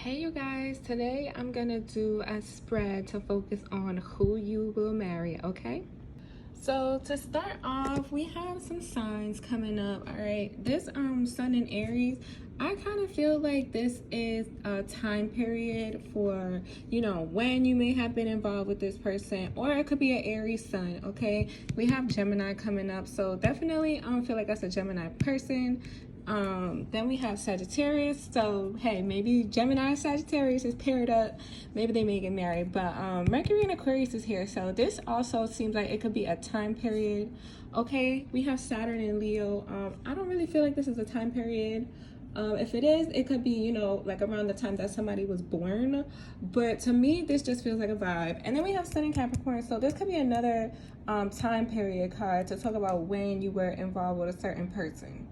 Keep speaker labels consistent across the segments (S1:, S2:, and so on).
S1: Hey you guys, today I'm gonna do a spread to focus on who you will marry, okay? So to start off, we have some signs coming up. All right, this sun in Aries, I kind of feel like this is a time period for, when you may have been involved with this person, or it could be an Aries sun. Okay, we have Gemini coming up, so definitely feel like that's a Gemini person. Then we have Sagittarius, so hey, maybe Gemini and Sagittarius is paired up, maybe they may get married. But Mercury and Aquarius is here, so this also seems like it could be a time period. Okay, we have Saturn and Leo. I don't really feel like this is a time period. If it is, it could be, like around the time that somebody was born. But to me, this just feels like a vibe. And then we have Sun in Capricorn. So this could be another time period card to talk about when you were involved with a certain person.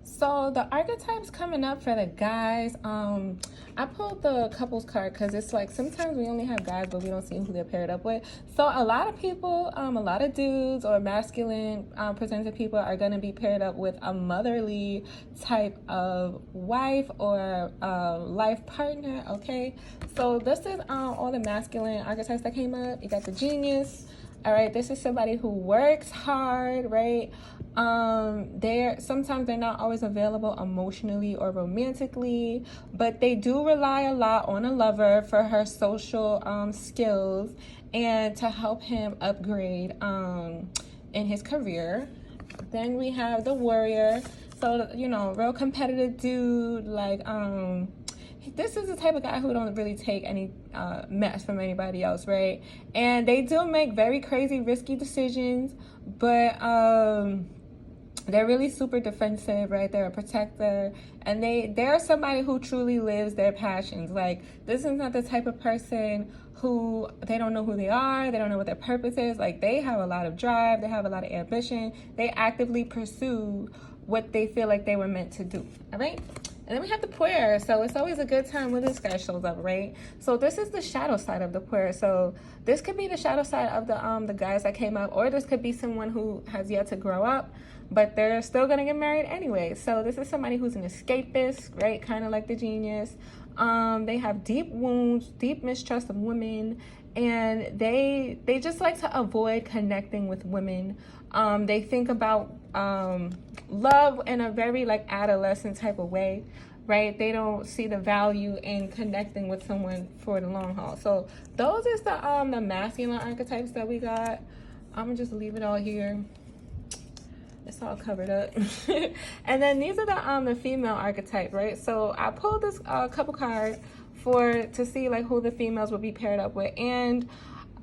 S1: So the archetypes coming up for the guys, I pulled the couples card because it's like sometimes we only have guys but we don't see who they're paired up with. So a lot of people, a lot of dudes or masculine presented people are going to be paired up with a motherly type of wife or life partner. Okay, so this is all the masculine archetypes that came up. You got the genius. All right, this is somebody who works hard, right? Sometimes they're not always available emotionally or romantically, but they do rely a lot on a lover for her social skills and to help him upgrade in his career. Then we have the warrior. So, real competitive dude, like this is the type of guy who don't really take any mess from anybody else, right? And they do make very crazy, risky decisions, but they're really super defensive, right? They're a protector, and they're somebody who truly lives their passions. Like, this is not the type of person who they don't know who they are, they don't know what their purpose is. Like, they have a lot of drive, they have a lot of ambition, they actively pursue what they feel like they were meant to do, all right? And then we have the puer, so it's always a good time when this guy shows up, right? So this is the shadow side of the puer. So this could be the shadow side of the guys that came up, or this could be someone who has yet to grow up, but they're still gonna get married anyway. So this is somebody who's an escapist, right? Kind of like the genius. They have deep wounds, deep mistrust of women, and they just like to avoid connecting with women. They think about love in a very like adolescent type of way, right? They don't see the value in connecting with someone for the long haul. So those is the masculine archetypes that we got. I'm gonna just leave it all here. It's all covered up. And then these are the female archetype, right? So I pulled this couple card to see like who the females would be paired up with, and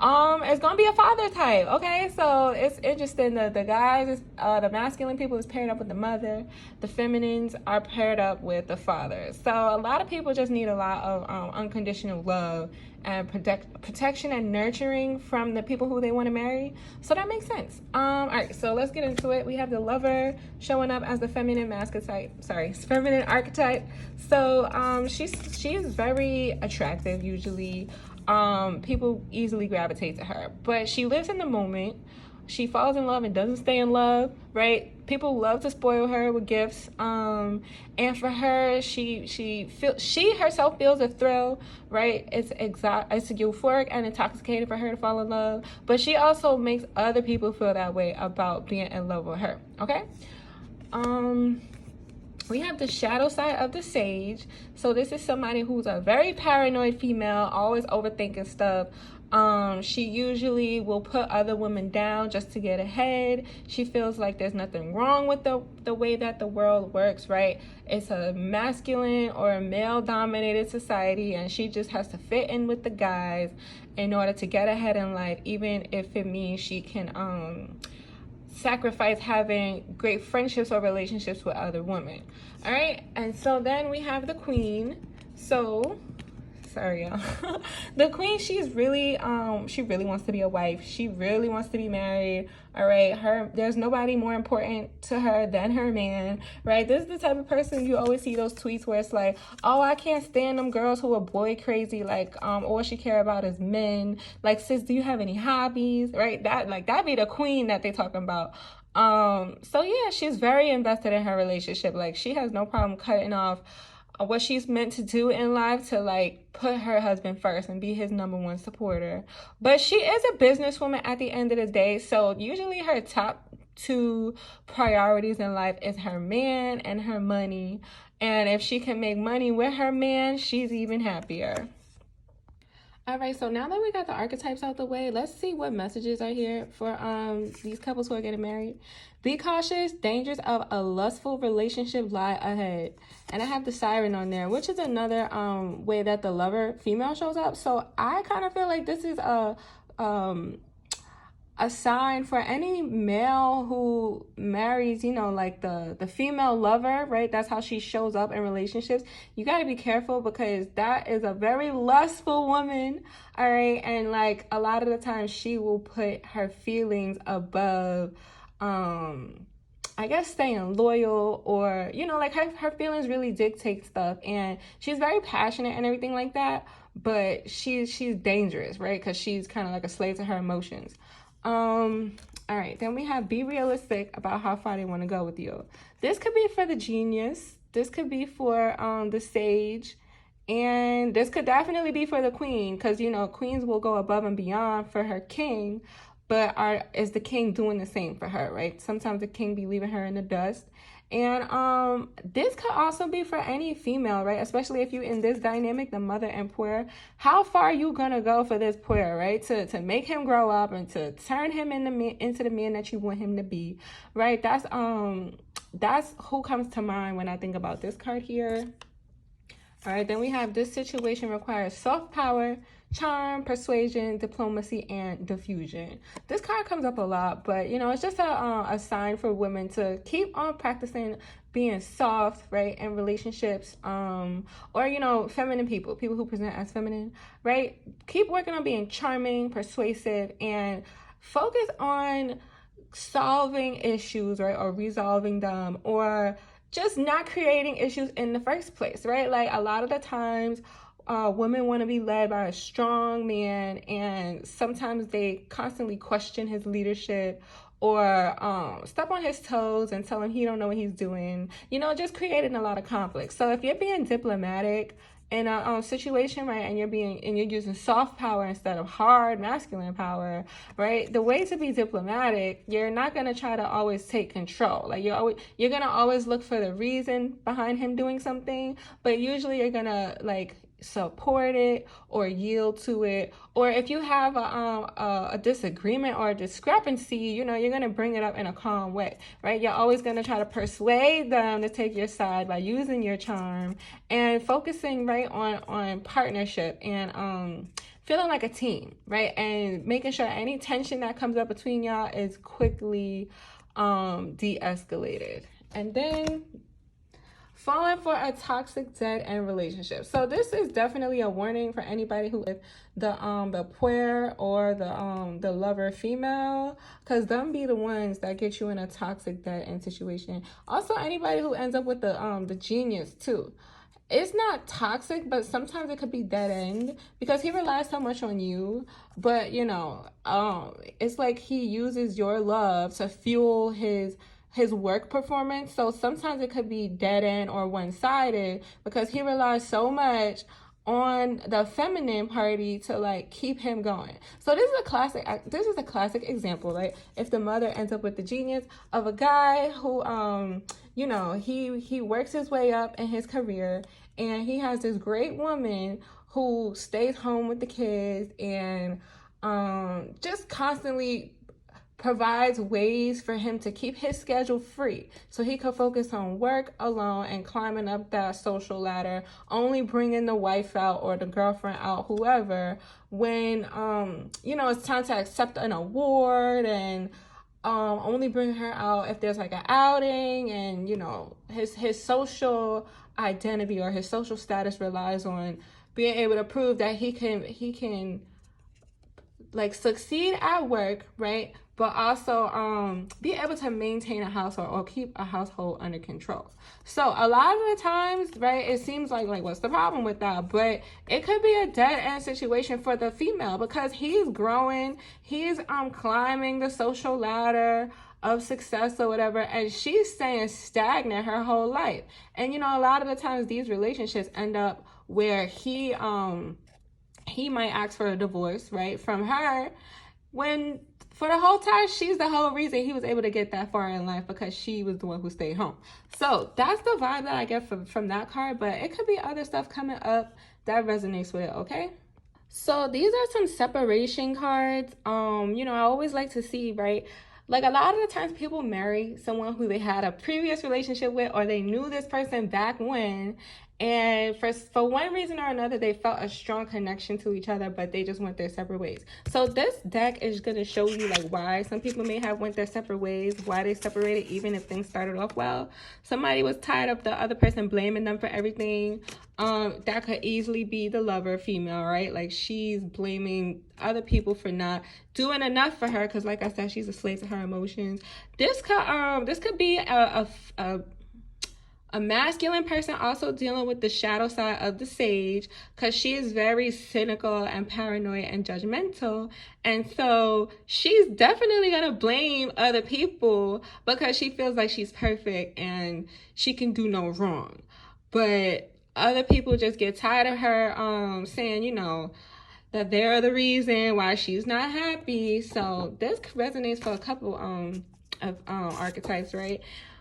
S1: it's gonna be a father type. Okay, so it's interesting that the guys, the masculine people is paired up with the mother, the feminines are paired up with the father. So a lot of people just need a lot of unconditional love and protection and nurturing from the people who they want to marry. So that makes sense. All right, so let's get into it. We have the lover showing up as the feminine feminine archetype. So she's very attractive usually. People easily gravitate to her, but she lives in the moment. She falls in love and doesn't stay in love, right? People love to spoil her with gifts, and for her, she herself feels a thrill, right? It's euphoric and intoxicating for her to fall in love, but she also makes other people feel that way about being in love with her. Okay. We have the shadow side of the sage. So this is somebody who's a very paranoid female, always overthinking stuff. She usually will put other women down just to get ahead. She feels like there's nothing wrong with the way that the world works, right? It's a masculine or a male-dominated society, and she just has to fit in with the guys in order to get ahead in life, even if it means she can sacrifice having great friendships or relationships with other women. All right, and so then we have the queen. So sorry y'all. The queen, she's really she really wants to be a wife. She really wants to be married. All right, there's nobody more important to her than her man, right? This is the type of person you always see those tweets where it's like, oh, I can't stand them girls who are boy crazy, like all she care about is men. Like, sis, do you have any hobbies? Right? That be the queen that they talking about. So yeah, she's very invested in her relationship. Like, she has no problem cutting off what she's meant to do in life, to like put her husband first and be his number one supporter. But she is a businesswoman at the end of the day, so usually her top two priorities in life is her man and her money. And if she can make money with her man, she's even happier. All right, so now that we got the archetypes out the way, let's see what messages are here for these couples who are getting married. Be cautious, dangers of a lustful relationship lie ahead. And I have the siren on there, which is another way that the lover female shows up. So I kind of feel like this is a sign for any male who marries, you know, like the female lover, right? That's how she shows up in relationships. You got to be careful, because that is a very lustful woman, all right? And like a lot of the time she will put her feelings above, I guess, staying loyal, or, you know, like her feelings really dictate stuff. And she's very passionate and everything like that, but she's dangerous, right? Because she's kind of like a slave to her emotions. All right, then we have be realistic about how far they want to go with you. This could be for the genius, this could be for the sage, and this could definitely be for the queen, because, you know, queens will go above and beyond for her king, but is the king doing the same for her, right? Sometimes the king be leaving her in the dust. And this could also be for any female, right? Especially if you're in this dynamic, the mother and puer. How far are you gonna go for this puer, right? To make him grow up and to turn him into the man that you want him to be, right? That's who comes to mind when I think about this card here. All right, then we have this situation requires soft power, charm, persuasion, diplomacy, and diffusion. This card comes up a lot, but, you know, it's just a sign for women to keep on practicing being soft, right, in relationships, or, you know, feminine people who present as feminine, right? Keep working on being charming, persuasive, and focus on solving issues, right, or resolving them, or just not creating issues in the first place, right? Like a lot of the times, women want to be led by a strong man, and sometimes they constantly question his leadership, or step on his toes and tell him he don't know what he's doing, you know, just creating a lot of conflict. So if you're being diplomatic in a situation, right, and you're using soft power instead of hard masculine power, right, the way to be diplomatic, you're not going to try to always take control. Like you're going to always look for the reason behind him doing something, but usually you're going to like support it or yield to it. Or if you have a disagreement or a discrepancy, you know, you're going to bring it up in a calm way, right? You're always going to try to persuade them to take your side by using your charm and focusing right on partnership and feeling like a team, right? And making sure any tension that comes up between y'all is quickly de-escalated. And then falling for a toxic dead-end relationship. So this is definitely a warning for anybody who is the puer or the lover female, because them be the ones that get you in a toxic dead-end situation. Also, anybody who ends up with the genius too. It's not toxic, but sometimes it could be dead end because he relies so much on you. But, you know, it's like he uses your love to fuel his work performance. So sometimes it could be dead end or one-sided because he relies so much on the feminine party to like keep him going. So this is a classic example, right? If the mother ends up with the genius of a guy who you know, he works his way up in his career, and he has this great woman who stays home with the kids and just constantly provides ways for him to keep his schedule free so he could focus on work alone and climbing up that social ladder, only bringing the wife out or the girlfriend out, whoever, when you know, it's time to accept an award, and only bring her out if there's like an outing. And you know, his social identity or his social status relies on being able to prove that he can like succeed at work, right, but also be able to maintain a household or keep a household under control. So a lot of the times, right, it seems like what's the problem with that? But it could be a dead end situation for the female because he's growing, he's climbing the social ladder, of success or whatever, and she's staying stagnant her whole life. And you know, a lot of the times these relationships end up where he might ask for a divorce, right, from her, when for the whole time she's the whole reason he was able to get that far in life, because she was the one who stayed home. So that's the vibe that I get from that card, but it could be other stuff coming up that resonates with it, okay? So these are some separation cards. You know, I always like to see, right? Like a lot of the times people marry someone who they had a previous relationship with, or they knew this person back when, and for one reason or another they felt a strong connection to each other, but they just went their separate ways. So this deck is going to show you like why some people may have went their separate ways, why they separated even if things started off well. Somebody was tired of the other person blaming them for everything. That could easily be the lover female, right? Like she's blaming other people for not doing enough for her, because like I said, she's a slave to her emotions. This could be a masculine person also dealing with the shadow side of the sage, because she is very cynical and paranoid and judgmental. And so she's definitely going to blame other people because she feels like she's perfect and she can do no wrong. But other people just get tired of her saying, you know, that they're the reason why she's not happy. So this resonates for a couple of archetypes, right?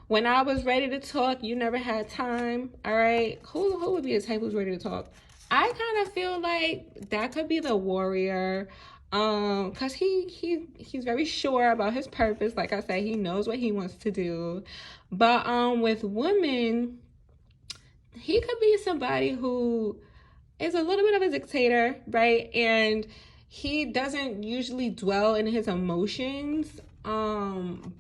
S1: When I was ready to talk, you never had time. All right. Who would be the type who's ready to talk? I kind of feel like that could be the warrior. Cause he's very sure about his purpose. Like I said, he knows what he wants to do. But with women, he could be somebody who is a little bit of a dictator, right? And he doesn't usually dwell in his emotions.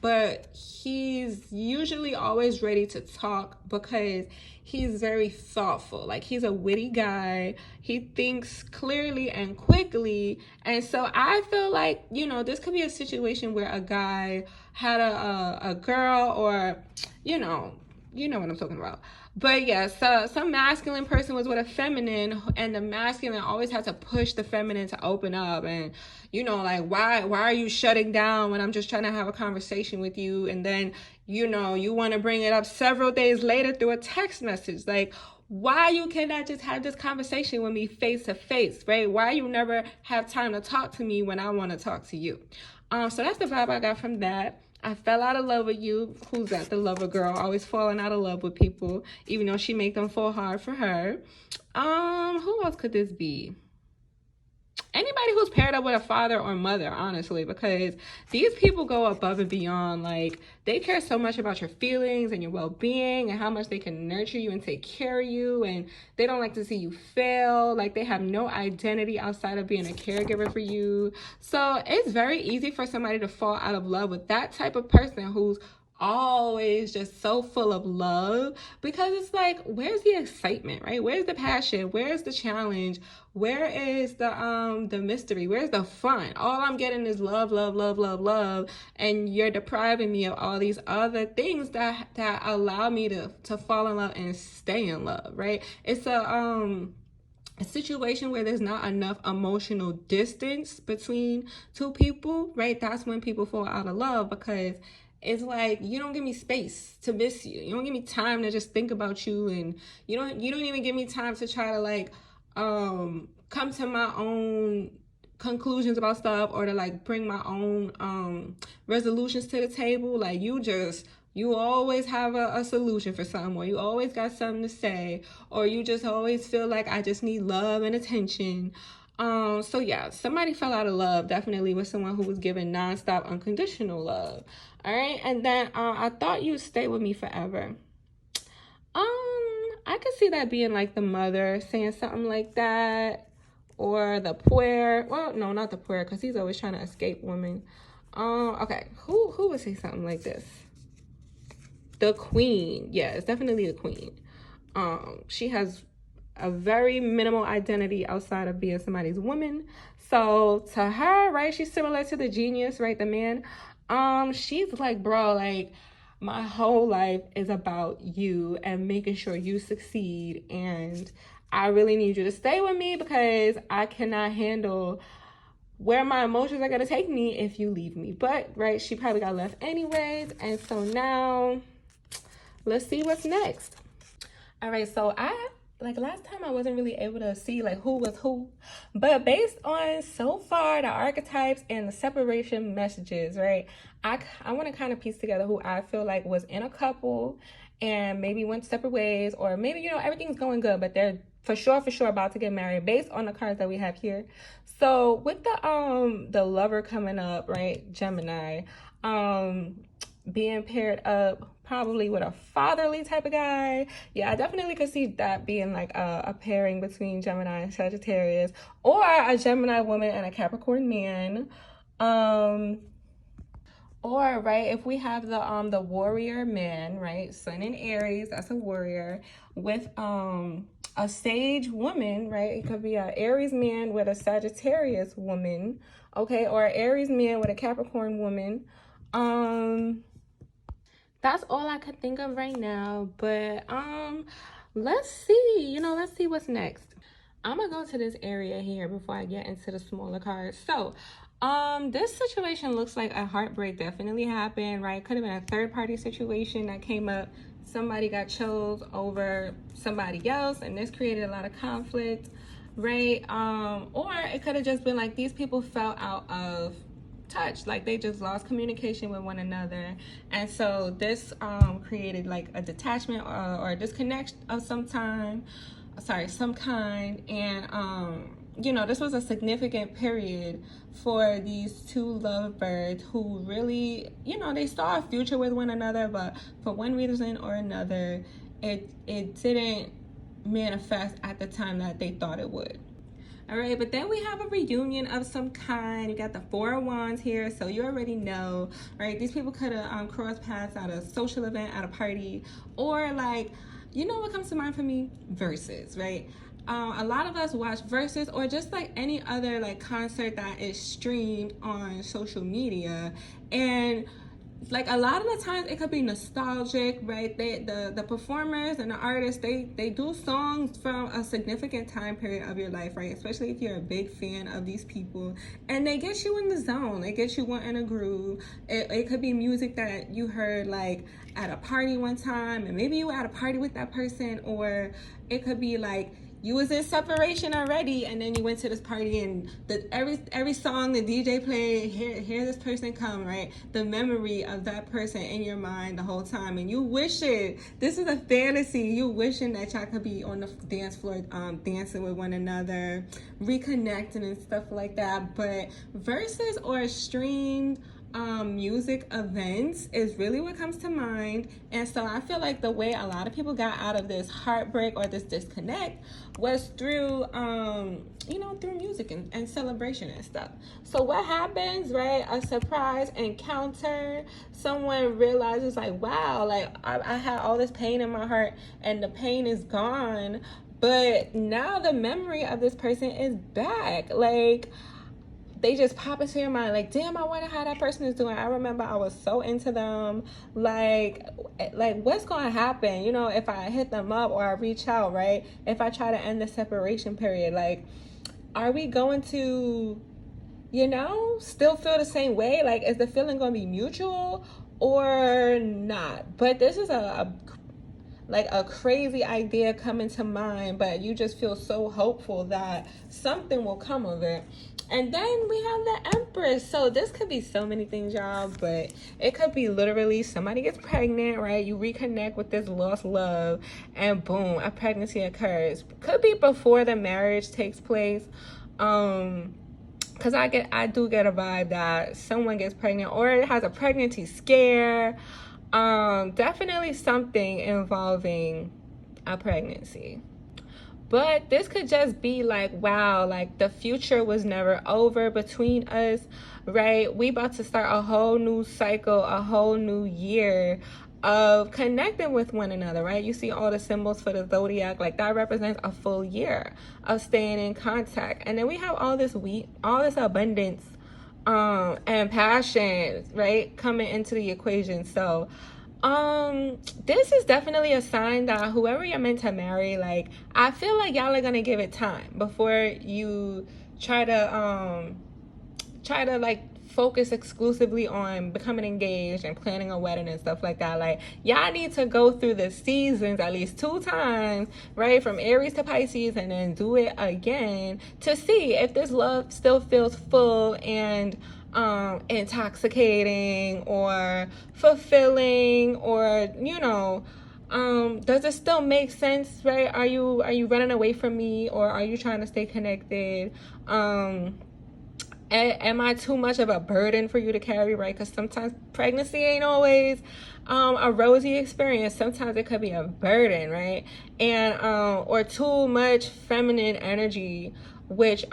S1: But he's usually always ready to talk because he's very thoughtful. Like he's a witty guy. He thinks clearly and quickly. And so I feel like, you know, this could be a situation where a guy had a girl, or, you know what I'm talking about. But yeah, so some masculine person was with a feminine, and the masculine always had to push the feminine to open up. And, you know, like, why are you shutting down when I'm just trying to have a conversation with you? And then, you know, you want to bring it up several days later through a text message. Like, why you cannot just have this conversation with me face to face, right? Why you never have time to talk to me when I want to talk to you? So that's the vibe I got from that. I fell out of love with you. Who's that? The lover girl, always falling out of love with people, even though she make them fall hard for her. Who else could this be? Anybody who's paired up with a father or mother, honestly, because these people go above and beyond. Like, they care so much about your feelings and your well-being and how much they can nurture you and take care of you, and they don't like to see you fail. Like, they have no identity outside of being a caregiver for you. So it's very easy for somebody to fall out of love with that type of person who's always just so full of love, because it's like, where's the excitement, right? Where's the passion? Where's the challenge? Where is the mystery? Where's the fun? All I'm getting is love, love, love, love, love, and you're depriving me of all these other things that allow me to fall in love and stay in love, right? It's a situation where there's not enough emotional distance between two people, right? That's when people fall out of love, because it's like, you don't give me space to miss you. You don't give me time to just think about you, and you don't even give me time to try to like come to my own conclusions about stuff, or to like bring my own resolutions to the table. Like, you always have a solution for something, or you always got something to say, or you just always feel like I just need love and attention. So yeah, somebody fell out of love definitely with someone who was given nonstop unconditional love. All right, and then I thought you'd stay with me forever. I could see that being like the mother saying something like that, or the puer. Well, no, not the puer, because he's always trying to escape women. Okay, who would say something like this? The queen. Yeah, it's definitely the queen. She has a very minimal identity outside of being somebody's woman. So to her, right, she's similar to the genius, right, the man. She's like, bro, like, my whole life is about you and making sure you succeed, and I really need you to stay with me because I cannot handle where my emotions are gonna take me if you leave me. But right, she probably got left anyways, and so now let's see what's next. All right, so like last time I wasn't really able to see like who was who, but based on so far the archetypes and the separation messages, right, I want to kind of piece together who I feel like was in a couple and maybe went separate ways, or maybe, you know, everything's going good but they're for sure about to get married based on the cards that we have here. So with the lover coming up, right, Gemini, being paired up probably with a fatherly type of guy. Yeah, I definitely could see that being like a pairing between Gemini and Sagittarius, or a Gemini woman and a Capricorn man. Or right, if we have the warrior man, right, Sun in Aries, that's a warrior, with a sage woman, right? It could be an Aries man with a Sagittarius woman, okay, or an Aries man with a Capricorn woman. That's all I could think of right now, but let's see, you know, let's see what's next. I'm gonna go to this area here before I get into the smaller cards. So this situation looks like a heartbreak definitely happened, right? Could have been a third-party situation that came up. Somebody got chose over somebody else, and this created a lot of conflict, right? Or it could have just been like these people fell out of touch, like they just lost communication with one another, and so this created like a detachment or a disconnect of some kind, and you know, this was a significant period for these two lovebirds who really, you know, they saw a future with one another, but for one reason or another it didn't manifest at the time that they thought it would. All right, but then we have a reunion of some kind. You got the Four of Wands here, so you already know, right? These people could have crossed paths at a social event, at a party, or like, you know what comes to mind for me? Verses, right? A lot of us watch Verses, or just like any other like concert that is streamed on social media, and like a lot of the times it could be nostalgic, right? The performers and the artists, they do songs from a significant time period of your life, right? Especially if you're a big fan of these people, and they get you in the zone, they get you wanting a groove. It could be music that you heard like at a party one time, and maybe you were at a party with that person, or it could be like you was in separation already, and then you went to this party, and every song the DJ played, here this person come, right? The memory of that person in your mind the whole time, and you wishing, this is a fantasy, you wishing that y'all could be on the dance floor dancing with one another, reconnecting and stuff like that. But Verses or streamed music events is really what comes to mind. And so I feel like the way a lot of people got out of this heartbreak or this disconnect was through you know, through music and celebration and stuff. So what happens, right? A surprise encounter. Someone realizes like, wow, like I had all this pain in my heart and the pain is gone, but now the memory of this person is back. Like they just pop into your mind, like, damn, I wonder how that person is doing. I remember I was so into them. Like what's going to happen, you know, if I hit them up or I reach out, right? If I try to end the separation period, like, are we going to, you know, still feel the same way? Like, is the feeling going to be mutual or not? But this is a crazy idea coming to mind, but you just feel so hopeful that something will come of it. And then we have the Empress. So this could be so many things, y'all, but it could be literally somebody gets pregnant, right? You reconnect with this lost love, and boom, a pregnancy occurs. Could be before the marriage takes place. Because I do get a vibe that someone gets pregnant, or it has a pregnancy scare. Definitely something involving a pregnancy. But this could just be like, wow, like the future was never over between us, right? We about to start a whole new cycle, a whole new year of connecting with one another, right? You see all the symbols for the zodiac, like that represents a full year of staying in contact. And then we have all this abundance and passion, right, coming into the equation. So this is definitely a sign that whoever you're meant to marry, like, I feel like y'all are gonna give it time before you try to try to like focus exclusively on becoming engaged and planning a wedding and stuff like that. Like, y'all need to go through the seasons at least 2 times, right? From Aries to Pisces, and then do it again to see if this love still feels full and intoxicating or fulfilling, or, you know, does it still make sense, right? Are you running away from me, or are you trying to stay connected? Am I too much of a burden for you to carry, right? Because sometimes pregnancy ain't always a rosy experience. Sometimes it could be a burden, right? And or too much feminine energy, which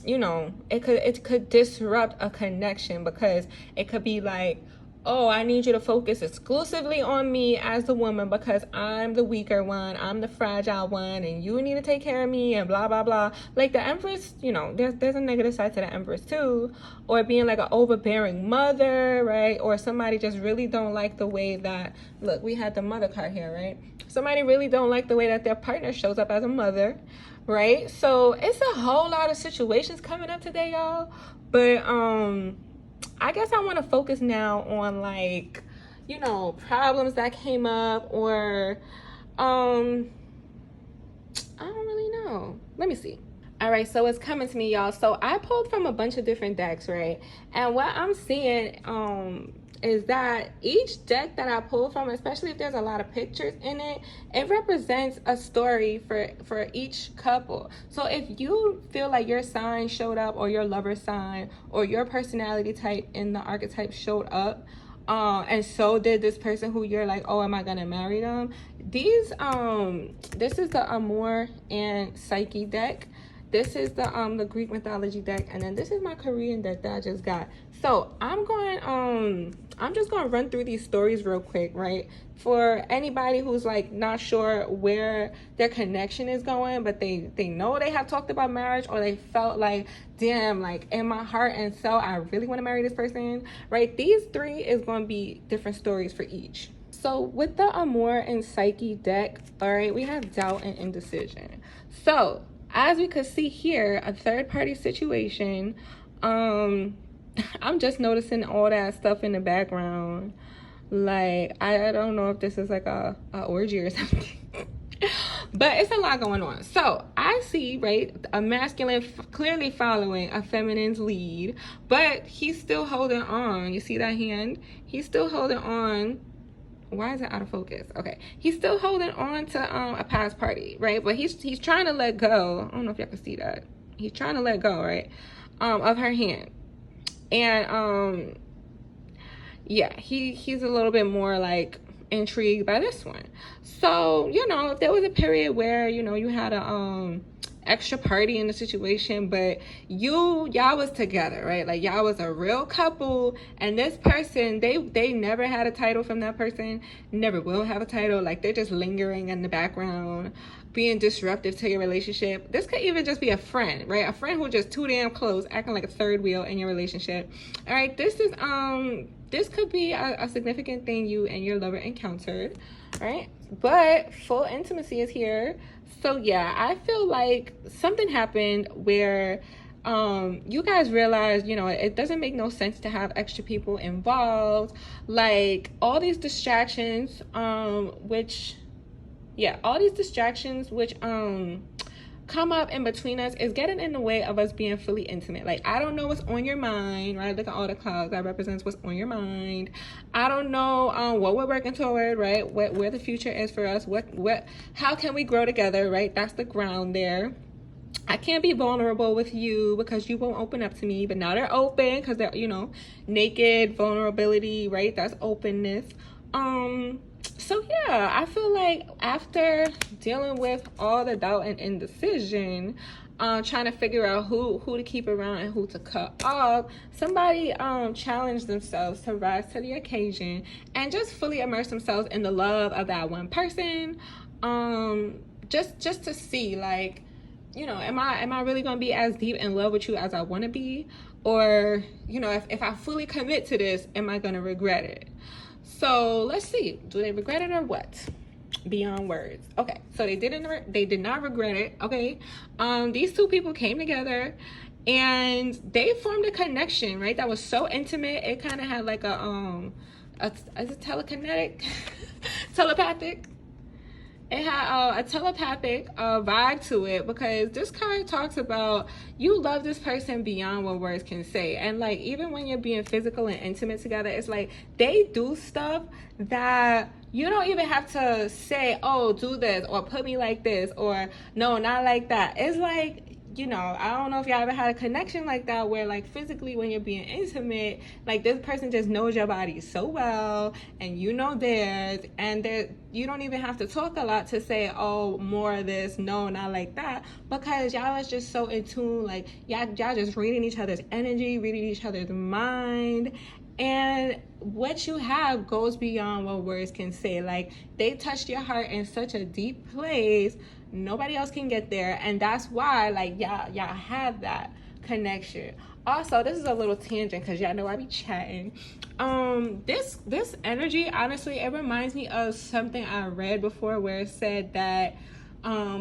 S1: you know, it could disrupt a connection, because it could be like, oh, I need you to focus exclusively on me as the woman because I'm the weaker one, I'm the fragile one, and you need to take care of me, and blah, blah, blah. Like the Empress, you know, there's a negative side to the Empress too. Or being like an overbearing mother, right? Or somebody just really don't like the way that, look, we had the mother card here, right? Somebody really don't like the way that their partner shows up as a mother, right? So it's a whole lot of situations coming up today, y'all. But I guess I want to focus now on, like, you know, problems that came up, or I don't really know. Let me see. All right, so it's coming to me, y'all. So I pulled from a bunch of different decks, right? And what I'm seeing is that each deck that I pull from, especially if there's a lot of pictures in it, it represents a story for each couple. So if you feel like your sign showed up, or your lover sign, or your personality type in the archetype showed up, and so did this person who you're like, oh, am I gonna marry them? These this is the Amor and Psyche deck. This is the Greek mythology deck, and then this is my Korean deck that I just got. So I'm just gonna run through these stories real quick, right? For anybody who's like not sure where their connection is going, but they know they have talked about marriage, or they felt like, damn, like in my heart and soul, I really want to marry this person, right? These 3 is going to be different stories for each. So with the Amor and Psyche deck, all right, we have doubt and indecision. So as we could see here, a third party situation. I'm just noticing all that stuff in the background. Like, I don't know if this is like a orgy or something. But it's a lot going on. So I see, right, a masculine clearly following a feminine's lead, but he's still holding on. You see that hand? He's still holding on. Why is it out of focus? Okay, he's still holding on to a past party, right? But he's trying to let go. I don't know if y'all can see that. He's trying to let go, right, of her hand. And yeah, he's a little bit more like intrigued by this one. So, you know, if there was a period where, you know, you had a extra party in the situation, but y'all was together, right? Like, y'all was a real couple, and this person, they never had a title from that person, never will have a title. Like, they're just lingering in the background, being disruptive to your relationship. This could even just be a friend, right? A friend who's just too damn close, acting like a third wheel in your relationship. All right, this is this could be a significant thing you and your lover encountered, right? But full intimacy is here. So yeah, I feel like something happened where you guys realized, you know, it doesn't make no sense to have extra people involved. Like, all these distractions, which come up in between us is getting in the way of us being fully intimate. Like, I don't know what's on your mind, right? Look at all the clouds. That represents what's on your mind. I don't know what we're working toward, right? Where the future is for us. How can we grow together, right? That's the ground there. I can't be vulnerable with you because you won't open up to me. But now they're open because they're, you know, naked vulnerability, right? That's openness. So yeah, I feel like after dealing with all the doubt and indecision, trying to figure out who to keep around and who to cut off, somebody challenged themselves to rise to the occasion and just fully immerse themselves in the love of that one person. Just to see, like, you know, am I really gonna be as deep in love with you as I want to be? Or, you know, if I fully commit to this, am I gonna regret it? So let's see, do they regret it or what? Beyond words. Okay, so they did not regret it. Okay, these two people came together and they formed a connection, right? That was so intimate. It kind of had like is it telekinetic? Telepathic? It had a telepathic vibe to it, because this card talks about you love this person beyond what words can say. And like, even when you're being physical and intimate together, it's like they do stuff that you don't even have to say, oh, do this, or put me like this, or no, not like that. It's like, you know, I don't know if y'all ever had a connection like that, where like physically when you're being intimate, like this person just knows your body so well and you know theirs, and you don't even have to talk a lot to say, oh, more of this, no, not like that, because y'all is just so in tune. Like y'all just reading each other's energy, reading each other's mind, and what you have goes beyond what words can say. Like they touched your heart in such a deep place, nobody else can get there, and that's why like y'all have that connection. Also, this is a little tangent because y'all know I be chatting. This energy, honestly, it reminds me of something I read before, where it said that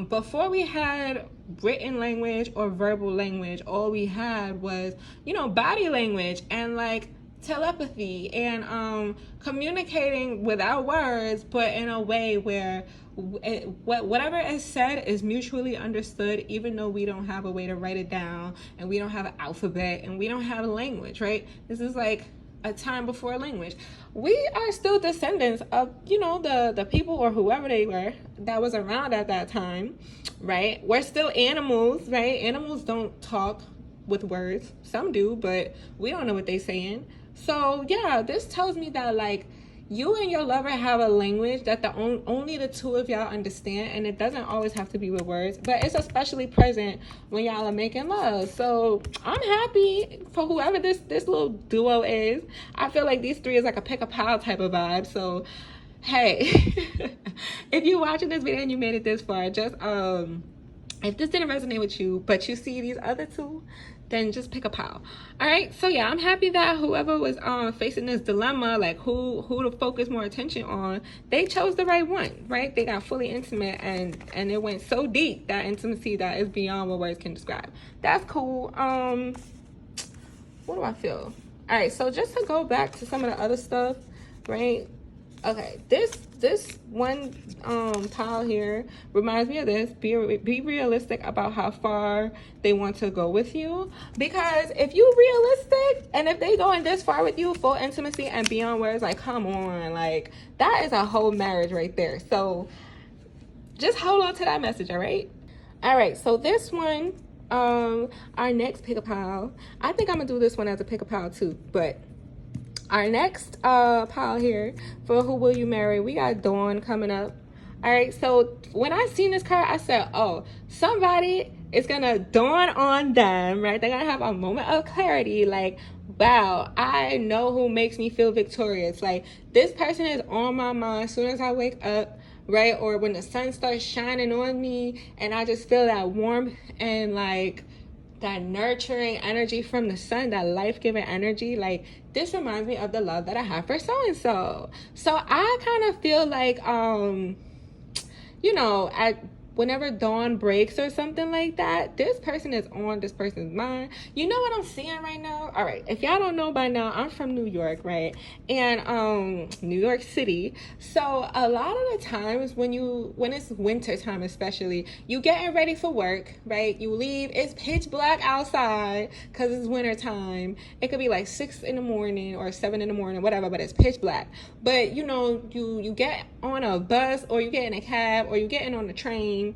S1: before we had written language or verbal language, all we had was, you know, body language and like telepathy and communicating without words, but in a way where whatever is said is mutually understood, even though we don't have a way to write it down, and we don't have an alphabet, and we don't have a language, right? This is like a time before language. We are still descendants of, you know, the people or whoever they were that was around at that time, right? We're still animals, right? Animals don't talk with words. Some do, but we don't know what they're saying. So yeah, this tells me that like you and your lover have a language that only the two of y'all understand, and it doesn't always have to be with words, but it's especially present when y'all are making love. So I'm happy for whoever this little duo is. I feel like these three is like a pick a pile type of vibe. So hey, if you're watching this video and you made it this far, just if this didn't resonate with you, but you see these other two, then just pick a pile. All right, so yeah, I'm happy that whoever was facing this dilemma, like who to focus more attention on, they chose the right one, right? They got fully intimate, and it went so deep, that intimacy that is beyond what words can describe. That's cool. What do I feel? All right, so just to go back to some of the other stuff, right? Okay, this one pile here reminds me of this. Be realistic about how far they want to go with you, because if you realistic and if they going this far with you, full intimacy and beyond words, like come on, like that is a whole marriage right there. So just hold on to that message. All right, so this one, our next pick a pile, I think I'm gonna do this one as a pick a pile too, but our next pile here for who will you marry, we got Dawn coming up. All right, so when I seen this card, I said, oh, somebody is gonna dawn on them, right? They're gonna have a moment of clarity, like, wow, I know who makes me feel victorious. Like this person is on my mind as soon as I wake up, right? Or when the sun starts shining on me and I just feel that warmth and like that nurturing energy from the sun, that life-giving energy. Like this reminds me of the love that I have for so-and-so. So I kind of feel like you know, whenever dawn breaks or something like that, this person is on this person's mind. You know what I'm seeing right now? All right, if y'all don't know by now, I'm from New York, right? And New York City. So a lot of the times when it's winter time, especially, you getting ready for work, right? You leave, it's pitch black outside because it's winter time. It could be like 6 in the morning or 7 in the morning, whatever, but it's pitch black. But you know, you get on a bus, or you get in a cab, or you getting on the train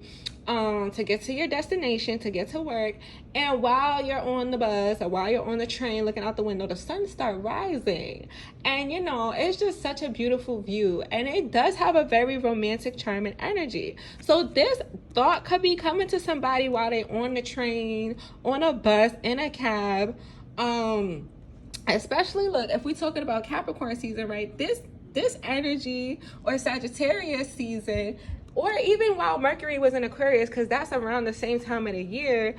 S1: to get to your destination, to get to work, and while you're on the bus or while you're on the train looking out the window, the sun start rising, and you know, it's just such a beautiful view, and it does have a very romantic, charming energy. So this thought could be coming to somebody while they're on the train, on a bus, in a cab, especially, look, if we're talking about Capricorn season, right? This energy, or Sagittarius season, or even while Mercury was in Aquarius, because that's around the same time of the year,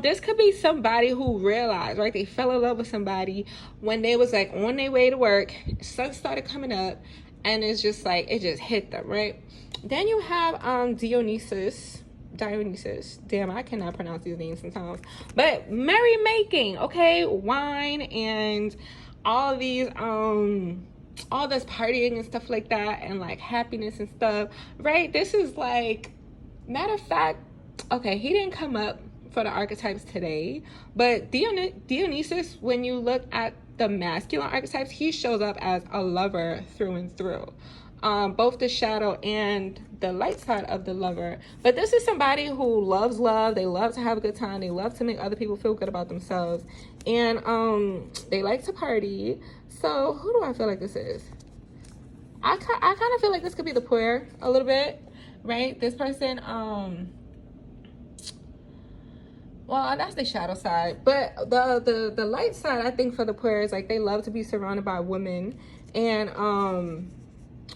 S1: this could be somebody who realized, right, they fell in love with somebody when they was like on their way to work, sun started coming up, and it's just like, it just hit them, right? Then you have Dionysus, Dionysus. Damn, I cannot pronounce these names sometimes. But merrymaking, okay? Wine and all these, all this partying and stuff like that, and like happiness and stuff, right? This is like, matter of fact, okay, he didn't come up for the archetypes today, but Dionysus, when you look at the masculine archetypes, he shows up as a lover through and through. Both the shadow and the light side of the lover. But this is somebody who loves love. They love to have a good time. They love to make other people feel good about themselves. And they like to party. So who do I feel like this is? I kind of feel like this could be the queer a little bit, right? This person, well, that's the shadow side, but the light side, I think, for the queer is like they love to be surrounded by women, and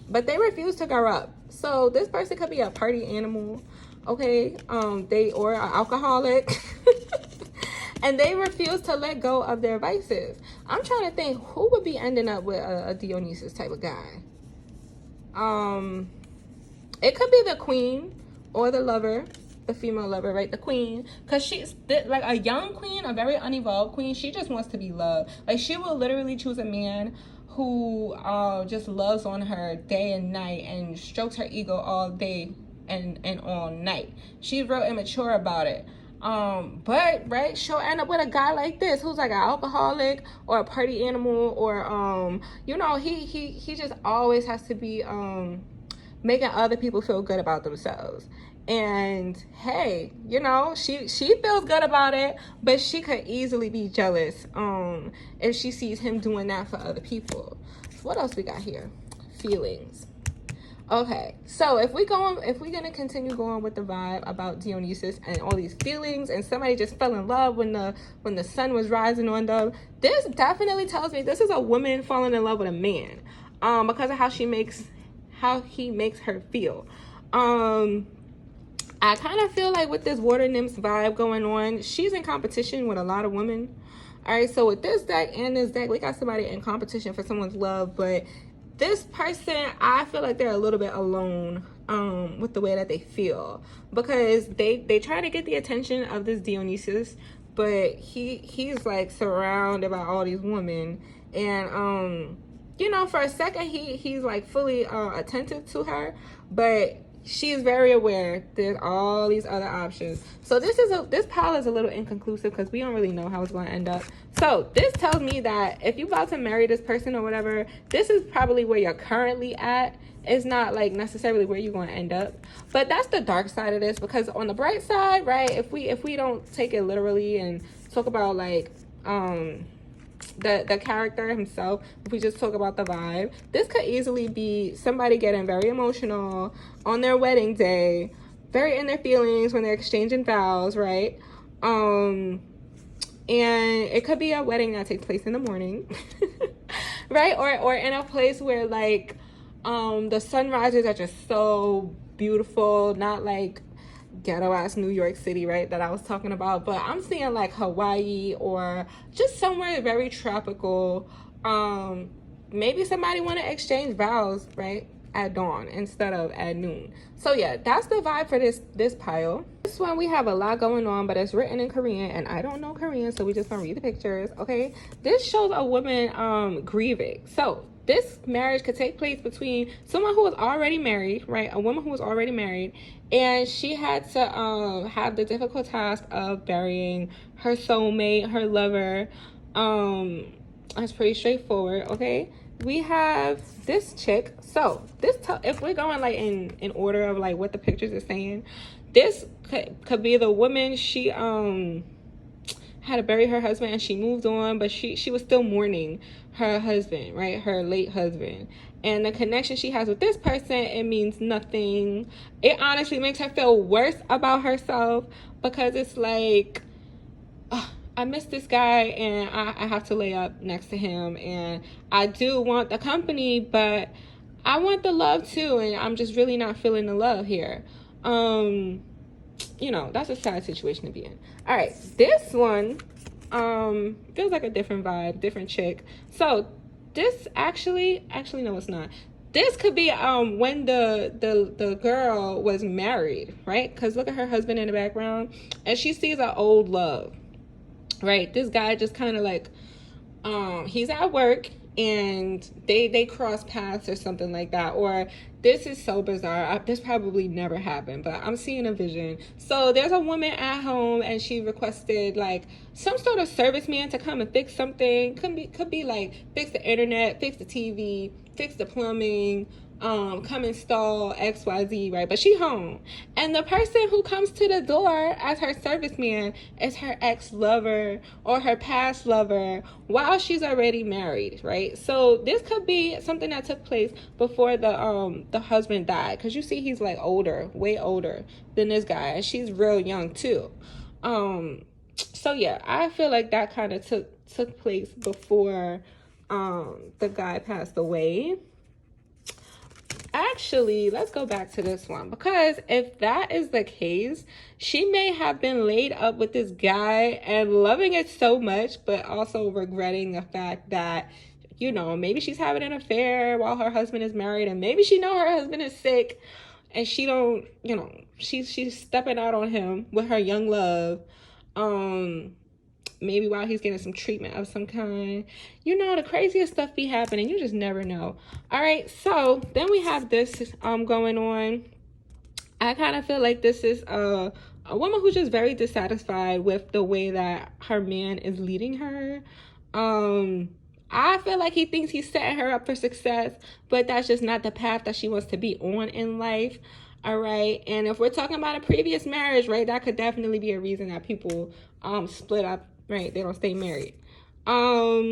S1: but they refuse to grow up. So this person could be a party animal, okay? They or an alcoholic, and they refuse to let go of their vices. I'm trying to think who would be ending up with a Dionysus type of guy. It could be the queen or the lover, the female lover, right? The queen, because she's like a young queen, a very unevolved queen. She just wants to be loved. Like, she will literally choose a man who just loves on her day and night and strokes her ego all day and all night. She's real immature about it. But right, she'll end up with a guy like this who's like an alcoholic or a party animal, or you know, he just always has to be making other people feel good about themselves. And hey, you know, she feels good about it, but she could easily be jealous if she sees him doing that for other people. So what else we got here? Feelings. Okay, so if we're gonna continue going with the vibe about Dionysus and all these feelings, and somebody just fell in love when the sun was rising on them, this definitely tells me this is a woman falling in love with a man, because of how he makes her feel. I kind of feel like with this water nymphs vibe going on, she's in competition with a lot of women. All right, so with this deck and this deck, we got somebody in competition for someone's love, but this person, I feel like they're a little bit alone with the way that they feel, because they try to get the attention of this Dionysus, but he's like surrounded by all these women, and you know, for a second he's like fully attentive to her, but she's very aware there's all these other options. So this pile is a little inconclusive because we don't really know how it's going to end up. So this tells me that if you're about to marry this person or whatever, this is probably where you're currently at. It's not like necessarily where you're going to end up. But that's the dark side of this, because on the bright side, right, if we don't take it literally and talk about like the character himself, if we just talk about the vibe, this could easily be somebody getting very emotional on their wedding day, very in their feelings when they're exchanging vows, right? And it could be a wedding that takes place in the morning, right? Or in a place where like the sunrises are just so beautiful, not like ghetto ass New York City, right, that I was talking about, but I'm seeing like Hawaii or just somewhere very tropical. Maybe somebody want to exchange vows, right, at dawn instead of at noon. So yeah, that's the vibe for this pile. This one, we have a lot going on, but it's written in Korean and I don't know Korean, so we just gonna read the pictures. Okay, this shows a woman grieving. So this marriage could take place between someone who was already married, right? A woman who was already married, and she had to have the difficult task of burying her soulmate, her lover. That's pretty straightforward, okay? We have this chick. So if we're going like in order of like what the pictures are saying, this could be the woman. She had to bury her husband and she moved on, but she was still mourning her husband, right? Her late husband. And the connection she has with this person, it means nothing. It honestly makes her feel worse about herself, because it's like, I miss this guy and I have to lay up next to him, and I do want the company, but I want the love too, and I'm just really not feeling the love here. You know, that's a sad situation to be in. All right, this one feels like a different vibe, different chick. So this actually no, it's not. this could be when the girl was married, right? Because look at her husband in the background, and she sees an old love, right? This guy just kind of like he's at work and they cross paths or something like that. Or this is so bizarre, this probably never happened, but I'm seeing a vision. So there's a woman at home and she requested like some sort of serviceman to come and fix something. Could be like fix the internet, fix the TV, fix the plumbing, come install XYZ, right? But she home, and the person who comes to the door as her serviceman is her ex-lover or her past lover while she's already married, right? So this could be something that took place before the husband died, because you see he's like older, way older than this guy, and she's real young too. So yeah, I feel like that kind of took place before the guy passed away. Actually, let's go back to this one, because if that is the case, she may have been laid up with this guy and loving it so much, but also regretting the fact that, you know, maybe she's having an affair while her husband is married, and maybe she know her husband is sick and she don't, you know, she's stepping out on him with her young love. Maybe while he's getting some treatment of some kind. You know, the craziest stuff be happening. You just never know. All right, so then we have this going on. I kind of feel like this is a woman who's just very dissatisfied with the way that her man is leading her. I feel like he thinks he's setting her up for success, but that's just not the path that she wants to be on in life. All right, and if we're talking about a previous marriage, right, that could definitely be a reason that people split up. Right, they don't stay married. All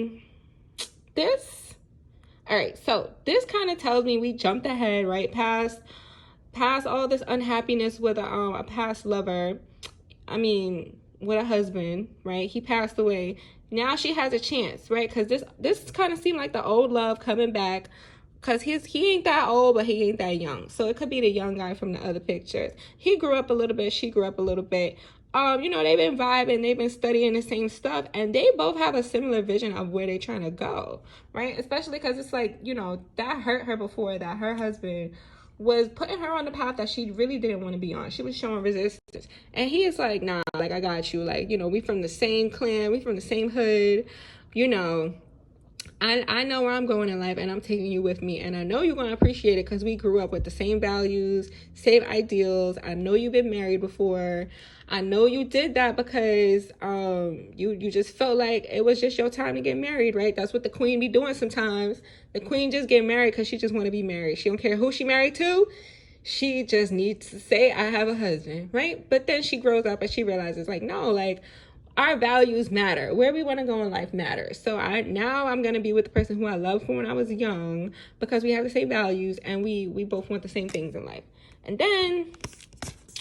S1: right, so this kind of tells me we jumped ahead, right, past all this unhappiness with a past lover. I mean, with a husband, right? He passed away. Now she has a chance, right? Because this kind of seemed like the old love coming back, because he ain't that old, but he ain't that young. So it could be the young guy from the other pictures. He grew up a little bit, she grew up a little bit. You know, they've been vibing, they've been studying the same stuff, and they both have a similar vision of where they're trying to go, right? Especially because it's like, you know, that hurt her before, that her husband was putting her on the path that she really didn't want to be on. She was showing resistance. And he is like, nah, like, I got you. Like, you know, we from the same clan, we from the same hood, you know. I know where I'm going in life, and I'm taking you with me, and I know you're going to appreciate it because we grew up with the same values, same ideals. I know you've been married before. I know you did that because you just felt like it was just your time to get married, right? That's what the queen be doing sometimes. The queen just get married because she just want to be married. She don't care who she married to. She just needs to say, I have a husband, right? But then she grows up and she realizes, like, no, like, our values matter. Where we want to go in life matters. So now I'm going to be with the person who I loved from when I was young, because we have the same values and we both want the same things in life. And then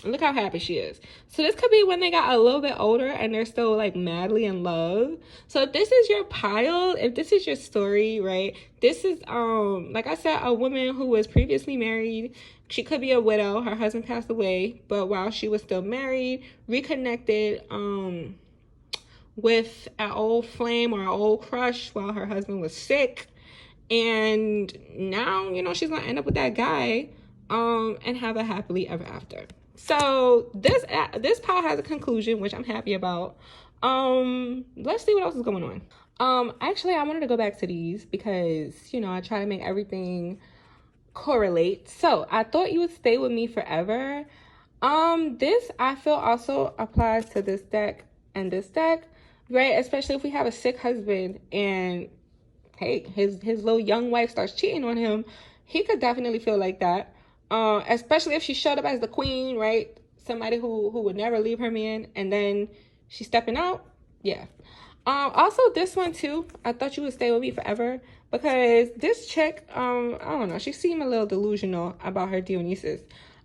S1: look how happy she is. So this could be when they got a little bit older and they're still like madly in love. So if this is your pile, if this is your story, right? This is like I said, a woman who was previously married. She could be a widow. Her husband passed away, but while she was still married, reconnected with an old flame or an old crush while her husband was sick. And now, you know, she's gonna end up with that guy and have a happily ever after. So this pile has a conclusion, which I'm happy about. Let's see what else is going on. Actually, I wanted to go back to these because, you know, I try to make everything correlate. So I thought you would stay with me forever. This I feel also applies to this deck and this deck, right? Especially if we have a sick husband and hey, his little young wife starts cheating on him, he could definitely feel like that. Especially if she showed up as the queen, right? Somebody who would never leave her man, and then she's stepping out. Yeah. Also this one too, I thought you would stay with me forever, because this chick, I don't know, she seemed a little delusional about her Dionysus,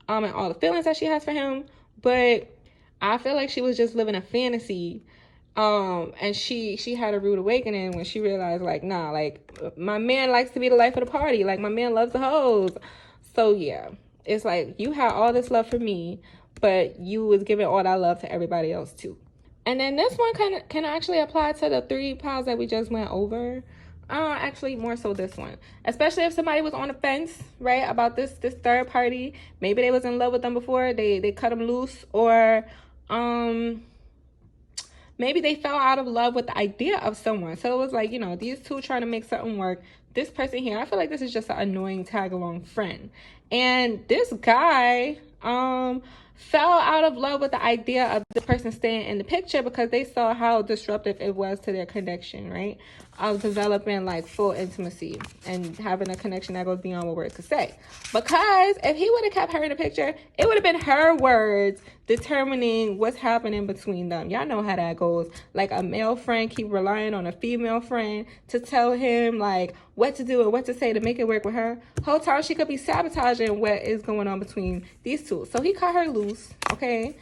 S1: and all the feelings that she has for him, but I feel like she was just living a fantasy. And she had a rude awakening when she realized, like, nah, like, my man likes to be the life of the party. Like, my man loves the hoes. So yeah, it's like, you had all this love for me, but you was giving all that love to everybody else too. And then this one can actually apply to the three piles that we just went over. Actually more so this one, especially if somebody was on the fence, right, about this third party. Maybe they was in love with them before, they cut them loose, or maybe they fell out of love with the idea of someone. So it was like, you know, these two trying to make something work. This person here, I feel like this is just an annoying tag along friend. And this guy fell out of love with the idea of this person staying in the picture because they saw how disruptive it was to their connection, right? Of developing like full intimacy and having a connection that goes beyond what words could say. Because if he would have kept her in the picture, it would have been her words determining what's happening between them. Y'all know how that goes. Like a male friend keep relying on a female friend to tell him like what to do and what to say to make it work with her. Whole time she could be sabotaging what is going on between these two. So he cut her loose, okay?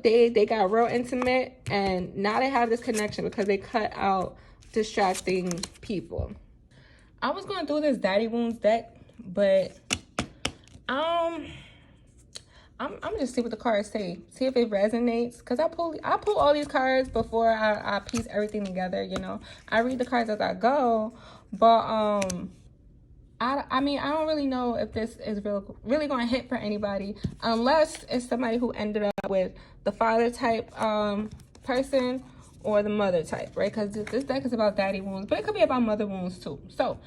S1: They got real intimate, and now they have this connection because they cut out distracting people. I was gonna do this Daddy Wounds deck, but I'm just see what the cards say, see if it resonates, because I pull all these cards before I piece everything together. You know, I read the cards as I go, but I mean, I don't really know if this is really going to hit for anybody, unless it's somebody who ended up with the father type person or the mother type, right? Because this deck is about daddy wounds, but it could be about mother wounds too. So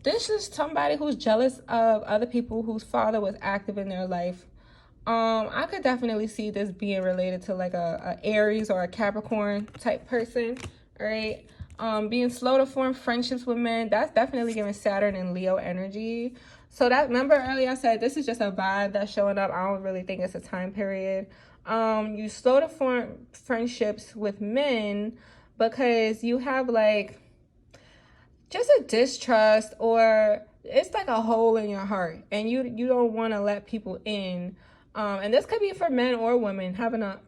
S1: this is somebody who's jealous of other people whose father was active in their life. I could definitely see this being related to like a Aries or a Capricorn type person, right? Being slow to form friendships with men, that's definitely giving Saturn and Leo energy. So that, remember earlier I said this is just a vibe that's showing up. I don't really think it's a time period. You slow to form friendships with men because you have like just a distrust, or it's like a hole in your heart and you don't want to let people in. And this could be for men or women having a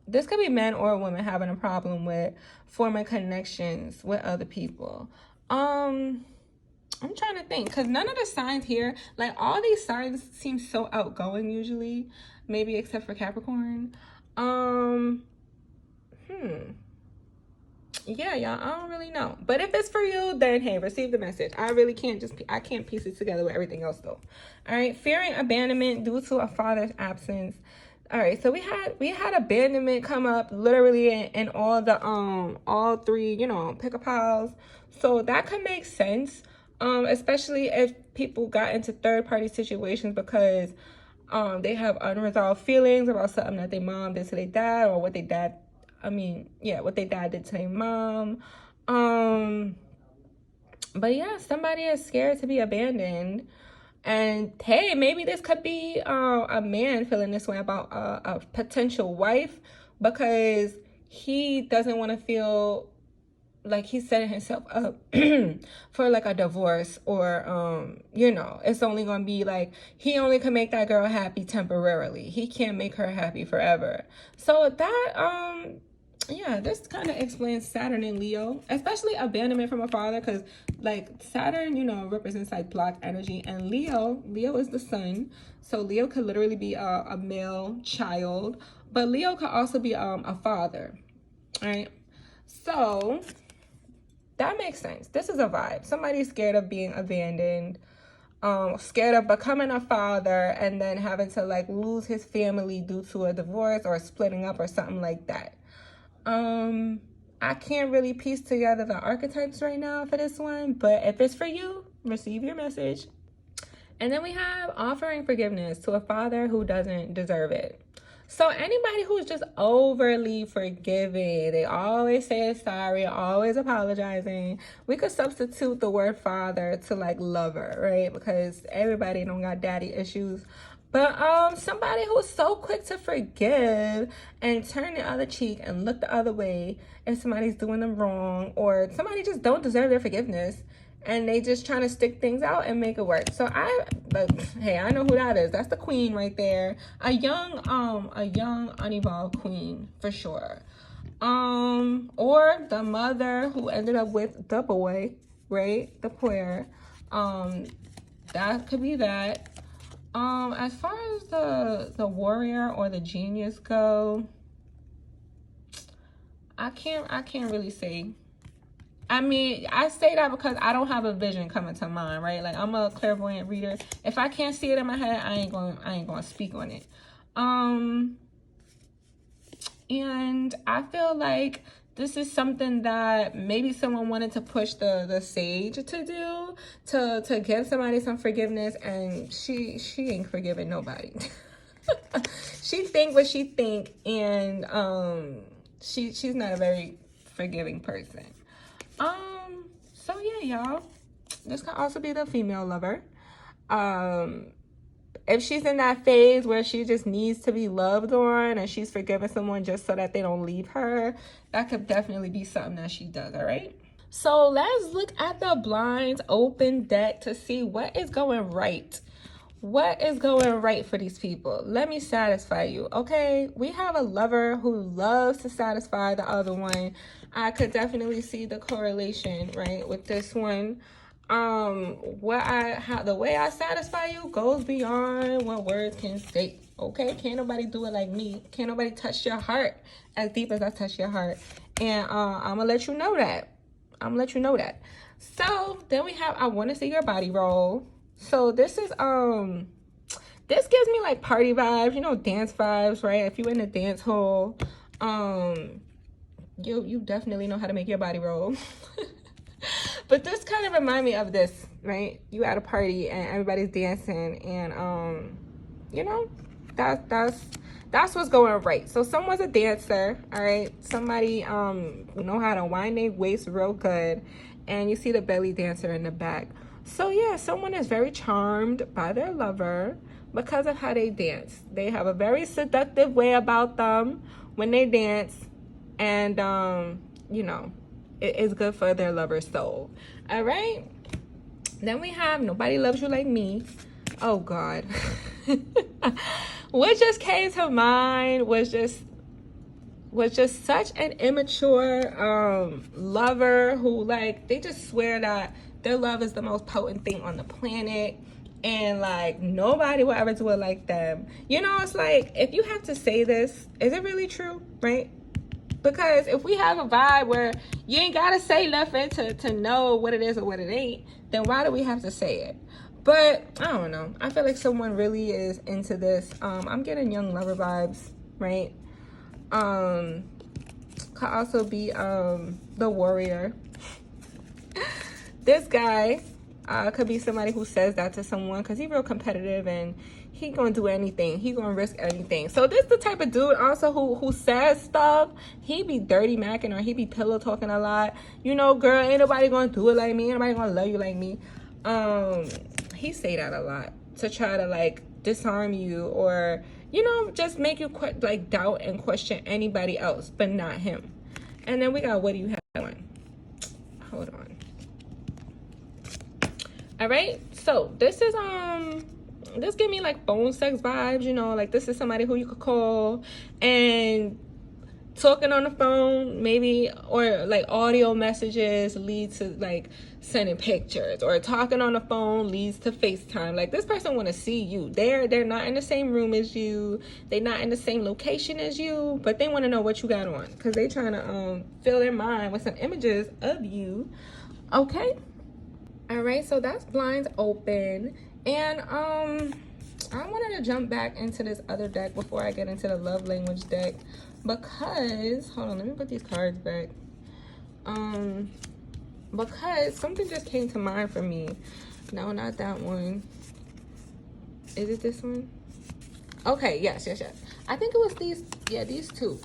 S1: this could be men or women having a problem with forming connections with other people. I'm trying to think, because none of the signs here, like all these signs seem so outgoing usually, maybe except for Capricorn. Yeah, y'all, I don't really know. But if it's for you, then hey, receive the message. I really can't I can't piece it together with everything else though. All right, fearing abandonment due to a father's absence. All right, so we had abandonment come up literally in all the all three, you know, pick-a-piles. So that could make sense, especially if people got into third-party situations because they have unresolved feelings about something that their mom did to their dad, or what their dad, what their dad did to their mom. But yeah, somebody is scared to be abandoned. And hey, maybe this could be a man feeling this way about a potential wife because he doesn't want to feel like he's setting himself up for like a divorce, or you know, it's only gonna be like he only can make that girl happy temporarily. He can't make her happy forever. So that yeah, this kind of explains Saturn and Leo, especially abandonment from a father, because like Saturn, you know, represents like block energy, and Leo is the sun. So Leo could literally be a male child, but Leo could also be a father, right? So that makes sense. This is a vibe. Somebody's scared of being abandoned, scared of becoming a father and then having to like lose his family due to a divorce or splitting up or something like that. I can't really piece together the archetypes right now for this one, but if it's for you, receive your message. And then we have offering forgiveness to a father who doesn't deserve it. So anybody who's just overly forgiving, they always say sorry, always apologizing. We could substitute the word father to like lover, right? Because everybody don't got daddy issues. But somebody who's so quick to forgive and turn the other cheek and look the other way if somebody's doing them wrong, or somebody just don't deserve their forgiveness and they just trying to stick things out and make it work. So hey, I know who that is. That's the queen right there. A young unevolved queen for sure. Or the mother who ended up with the boy, right? The queer. That could be that. As far as the warrior or the genius go, I can't really say. I mean, I say that because I don't have a vision coming to mind, right? Like, I'm a clairvoyant reader. If I can't see it in my head, I ain't gonna speak on it. And I feel like this is something that maybe someone wanted to push the sage to do, to give somebody some forgiveness, and she ain't forgiving nobody. She think what she think, and she's not a very forgiving person. So yeah, y'all, this can also be the female lover. If she's in that phase where she just needs to be loved on and she's forgiving someone just so that they don't leave her, that could definitely be something that she does, all right? So let's look at the blinds open deck to see what is going right. What is going right for these people? Let me satisfy you, okay? We have a lover who loves to satisfy the other one. I could definitely see the correlation, right, with this one. The way I satisfy you goes beyond what words can say, okay? Can't nobody do it like me. Can't nobody touch your heart as deep as I touch your heart. And I'm gonna let you know that. So then we have I want to see your body roll. So this is this gives me like party vibes, you know, dance vibes, right? If you're in a dance hall, you definitely know how to make your body roll. But this kind of remind me of this, right? You at a party and everybody's dancing, and you know, that's what's going right. So someone's a dancer, all right? Somebody know how to wind their waist real good, and you see the belly dancer in the back. So yeah, someone is very charmed by their lover because of how they dance. They have a very seductive way about them when they dance, and you know, it is good for their lover's soul. All right. Then we have Nobody Loves You Like Me. Oh God. What just came to mind was just such an immature lover who, like, they just swear that their love is the most potent thing on the planet, and like nobody will ever do it like them. You know, it's like, if you have to say this, is it really true, right? Because if we have a vibe where you ain't gotta say nothing to know what it is or what it ain't, then why do we have to say it? But I don't know. I feel like someone really is into this. I'm getting young lover vibes, right? Could also be the warrior. This guy could be somebody who says that to someone because he's real competitive and he gonna do anything. He gonna risk anything. So this the type of dude also who says stuff. He be dirty macking, or he be pillow talking a lot. You know, girl, ain't nobody gonna do it like me. Ain't nobody gonna love you like me. He say that a lot to try to like disarm you, or, you know, just make you like doubt and question anybody else, but not him. And then we got, what do you have on? Hold on. All right. So this is this give me like phone sex vibes, you know, like this is somebody who you could call and talking on the phone, maybe, or like audio messages lead to like sending pictures, or talking on the phone leads to FaceTime. Like, this person want to see you. They're not in the same room as you. They're not in the same location as you, but they want to know what you got on because they trying to fill their mind with some images of you. Okay. All right. So that's blinds open. And I wanted to jump back into this other deck before I get into the love language deck, because hold on, let me put these cards back. Because something just came to mind for me. No, not that one. Is it this one? Okay, yes. I think it was these two.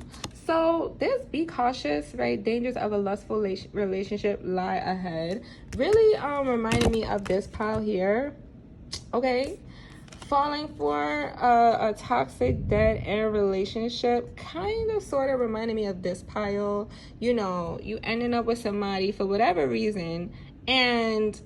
S1: So this, be cautious, right? Dangers of a lustful relationship lie ahead. Really reminding me of this pile here. Okay, falling for a toxic dead-end relationship kind of sort of reminded me of this pile. You know, you ending up with somebody for whatever reason, and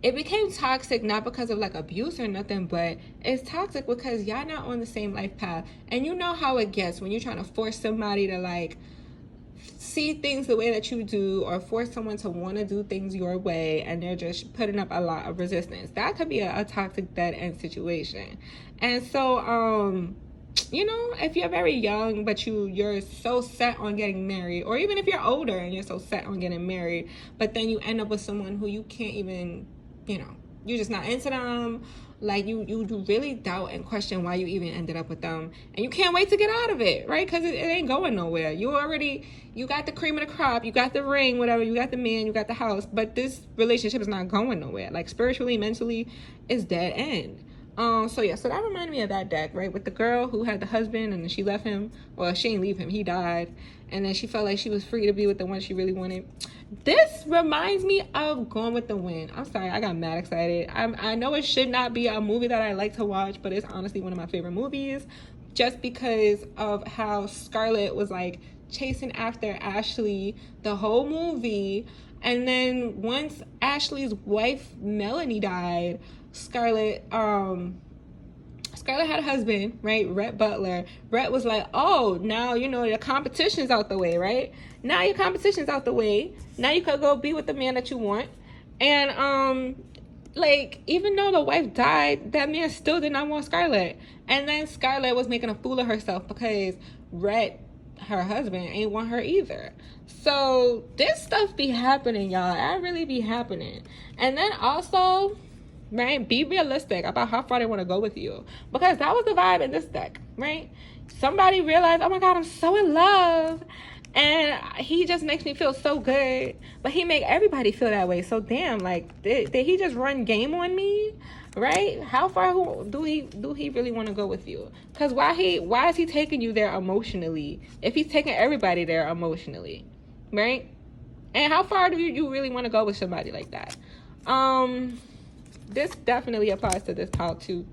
S1: it became toxic not because of like abuse or nothing, but it's toxic because y'all not on the same life path. And you know how it gets when you're trying to force somebody to like see things the way that you do, or force someone to want to do things your way, and they're just putting up a lot of resistance. That could be a toxic dead end situation. And so you know, if you're very young, but you're so set on getting married, or even if you're older and you're so set on getting married, but then you end up with someone who you can't even, you know, you're just not into them. Like, you really doubt and question why you even ended up with them, and you can't wait to get out of it, right? Because it ain't going nowhere. You got the cream of the crop, you got the ring, whatever, you got the man, you got the house, but this relationship is not going nowhere. Like, spiritually, mentally, it's dead end. So that reminded me of that deck, right? With the girl who had the husband and then she left him. Well, she didn't leave him, he died. And then she felt like she was free to be with the one she really wanted. This reminds me of Gone with the Wind. I'm sorry, I got mad excited. I know it should not be a movie that I like to watch, but it's honestly one of my favorite movies. Just because of how Scarlett was like chasing after Ashley the whole movie. And then once Ashley's wife, Melanie, died, Scarlett had a husband, right? Rhett Butler. Rhett was like, oh, now, you know, your competition's out the way, right? Now your competition's out the way. Now you could go be with the man that you want. And, like, even though the wife died, that man still did not want Scarlett. And then Scarlett was making a fool of herself because Rhett, her husband, ain't want her either. So this stuff be happening, y'all. That really be happening. And then also, right, be realistic about how far they want to go with you, because that was the vibe in this deck, right? Somebody realized, oh my god, I'm so in love, and he just makes me feel so good, but he make everybody feel that way. So damn, like, did he just run game on me, right? How far do he really want to go with you? Because why is he taking you there emotionally if he's taking everybody there emotionally, right? And how far do you really want to go with somebody like that? This definitely applies to this pile too.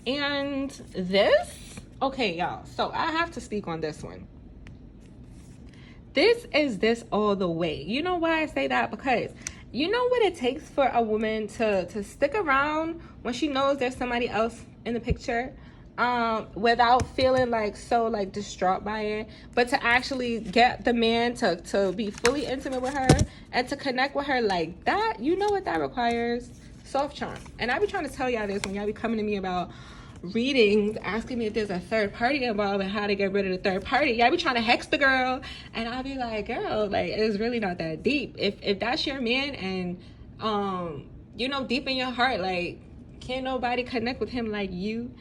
S1: And this, okay, y'all, so I have to speak on this one. This is this all the way. You know why I say that? Because you know what it takes for a woman to stick around when she knows there's somebody else in the picture, without feeling like so like distraught by it, but to actually get the man to be fully intimate with her and to connect with her like that. You know what that requires? Soft charm. And I be trying to tell y'all this when y'all be coming to me about readings, asking me if there's a third party involved and how to get rid of the third party. Y'all be trying to hex the girl, and I'll be like, girl, like, it's really not that deep. If that's your man, and you know, deep in your heart, like, can't nobody connect with him like you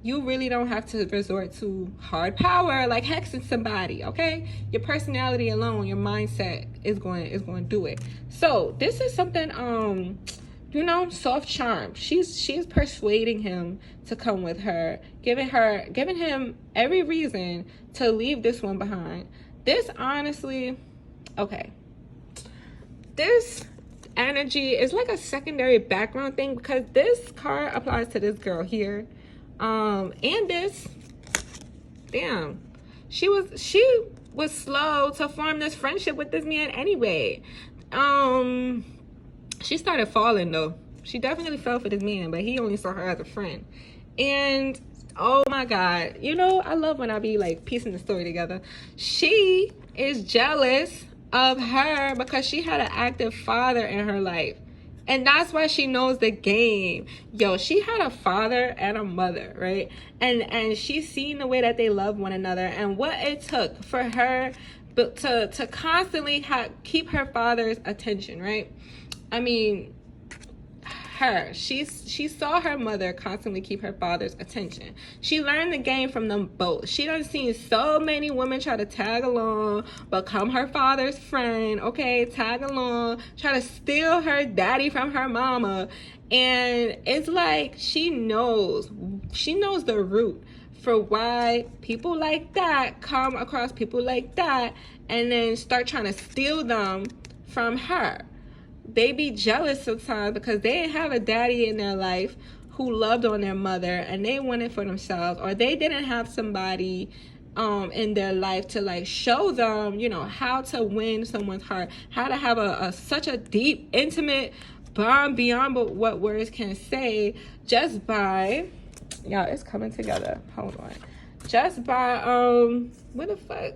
S1: really don't have to resort to hard power like hexing somebody, okay? Your personality alone, your mindset is going to do it. So this is something, you know, soft charm. She's persuading him to come with her, giving him every reason to leave this one behind. This honestly, okay, this energy is like a secondary background thing, because this card applies to this girl here, and this, damn, she was slow to form this friendship with this man anyway. She started falling though. She definitely fell for this man, but he only saw her as a friend. And oh my god, you know, I love when I be like piecing the story together. She is jealous of her because she had an active father in her life, and that's why she knows the game. Yo, she had a father and a mother, right? And she's seen the way that they love one another, and what it took for her to constantly keep her father's attention, right? I mean, she saw her mother constantly keep her father's attention. She learned the game from them both. She done seen so many women try to tag along, become her father's friend, okay, tag along, try to steal her daddy from her mama. And it's like she knows the root for why people like that come across people like that and then start trying to steal them from her. They be jealous sometimes because they didn't have a daddy in their life who loved on their mother and they wanted for themselves, or they didn't have somebody in their life to like show them, you know, how to win someone's heart, how to have such a deep, intimate bond beyond what words can say, just by, y'all, it's coming together. Hold on. Just by what the fuck?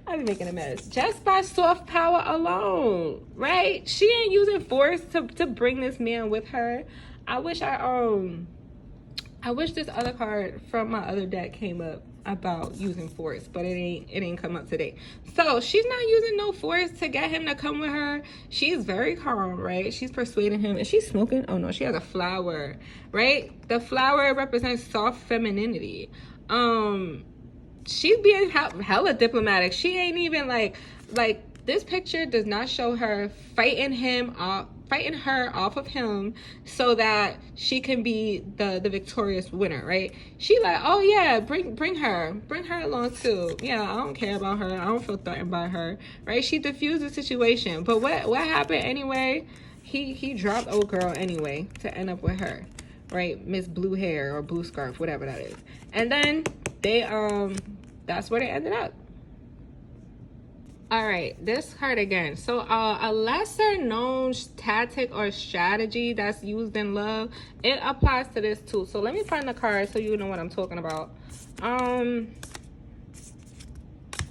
S1: I be making a mess. Just by soft power alone, right? She ain't using force to bring this man with her. I wish I I wish this other card from my other deck came up about using force, but it ain't come up today. So she's not using no force to get him to come with her. She's very calm, right? She's persuading him. Is she smoking? Oh no, she has a flower, right? The flower represents soft femininity. She's being hella diplomatic. She ain't even like this picture does not show her fighting her off of him so that she can be the victorious winner, right? She like, oh yeah, bring her along too. Yeah, I don't care about her. I don't feel threatened by her, right? She diffused the situation. But what happened anyway? He dropped old girl anyway to end up with her, right? Miss Blue Hair or Blue Scarf, whatever that is. And then they that's where they ended up. All right, this card again. So a lesser known tactic or strategy that's used in love, it applies to this too. So let me find the card so you know what I'm talking about.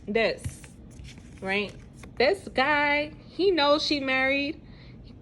S1: This, right? This guy, he knows she married.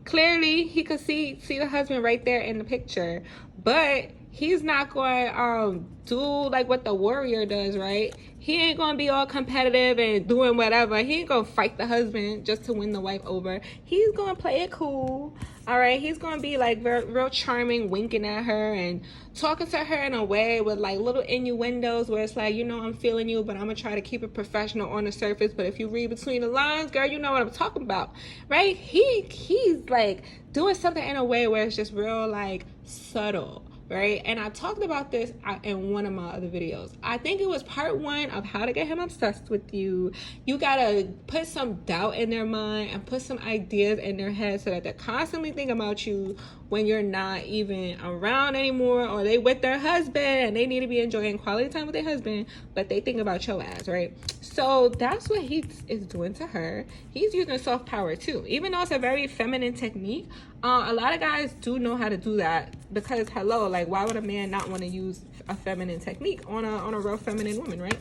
S1: Clearly, he could see the husband right there in the picture, but he's not going do like what the warrior does, right? He ain't gonna be all competitive and doing whatever. He ain't gonna fight the husband just to win the wife over. He's gonna play it cool, all right? He's gonna be like real charming, winking at her and talking to her in a way with like little innuendos where it's like, you know, I'm feeling you, but I'm gonna try to keep it professional on the surface. But if you read between the lines, girl, you know what I'm talking about, right? He's like doing something in a way where it's just real like subtle, right? And I talked about this in one of my other videos. I think it was part 1 of how to get him obsessed with you. You gotta put some doubt in their mind and put some ideas in their head so that they're constantly thinking about you when you're not even around anymore, or they with their husband and they need to be enjoying quality time with their husband, but they think about your ass, right? So that's what he is doing to her. He's using soft power too, even though it's a very feminine technique. A lot of guys do know how to do that because hello, like why would a man not want to use a feminine technique on a real feminine woman, right?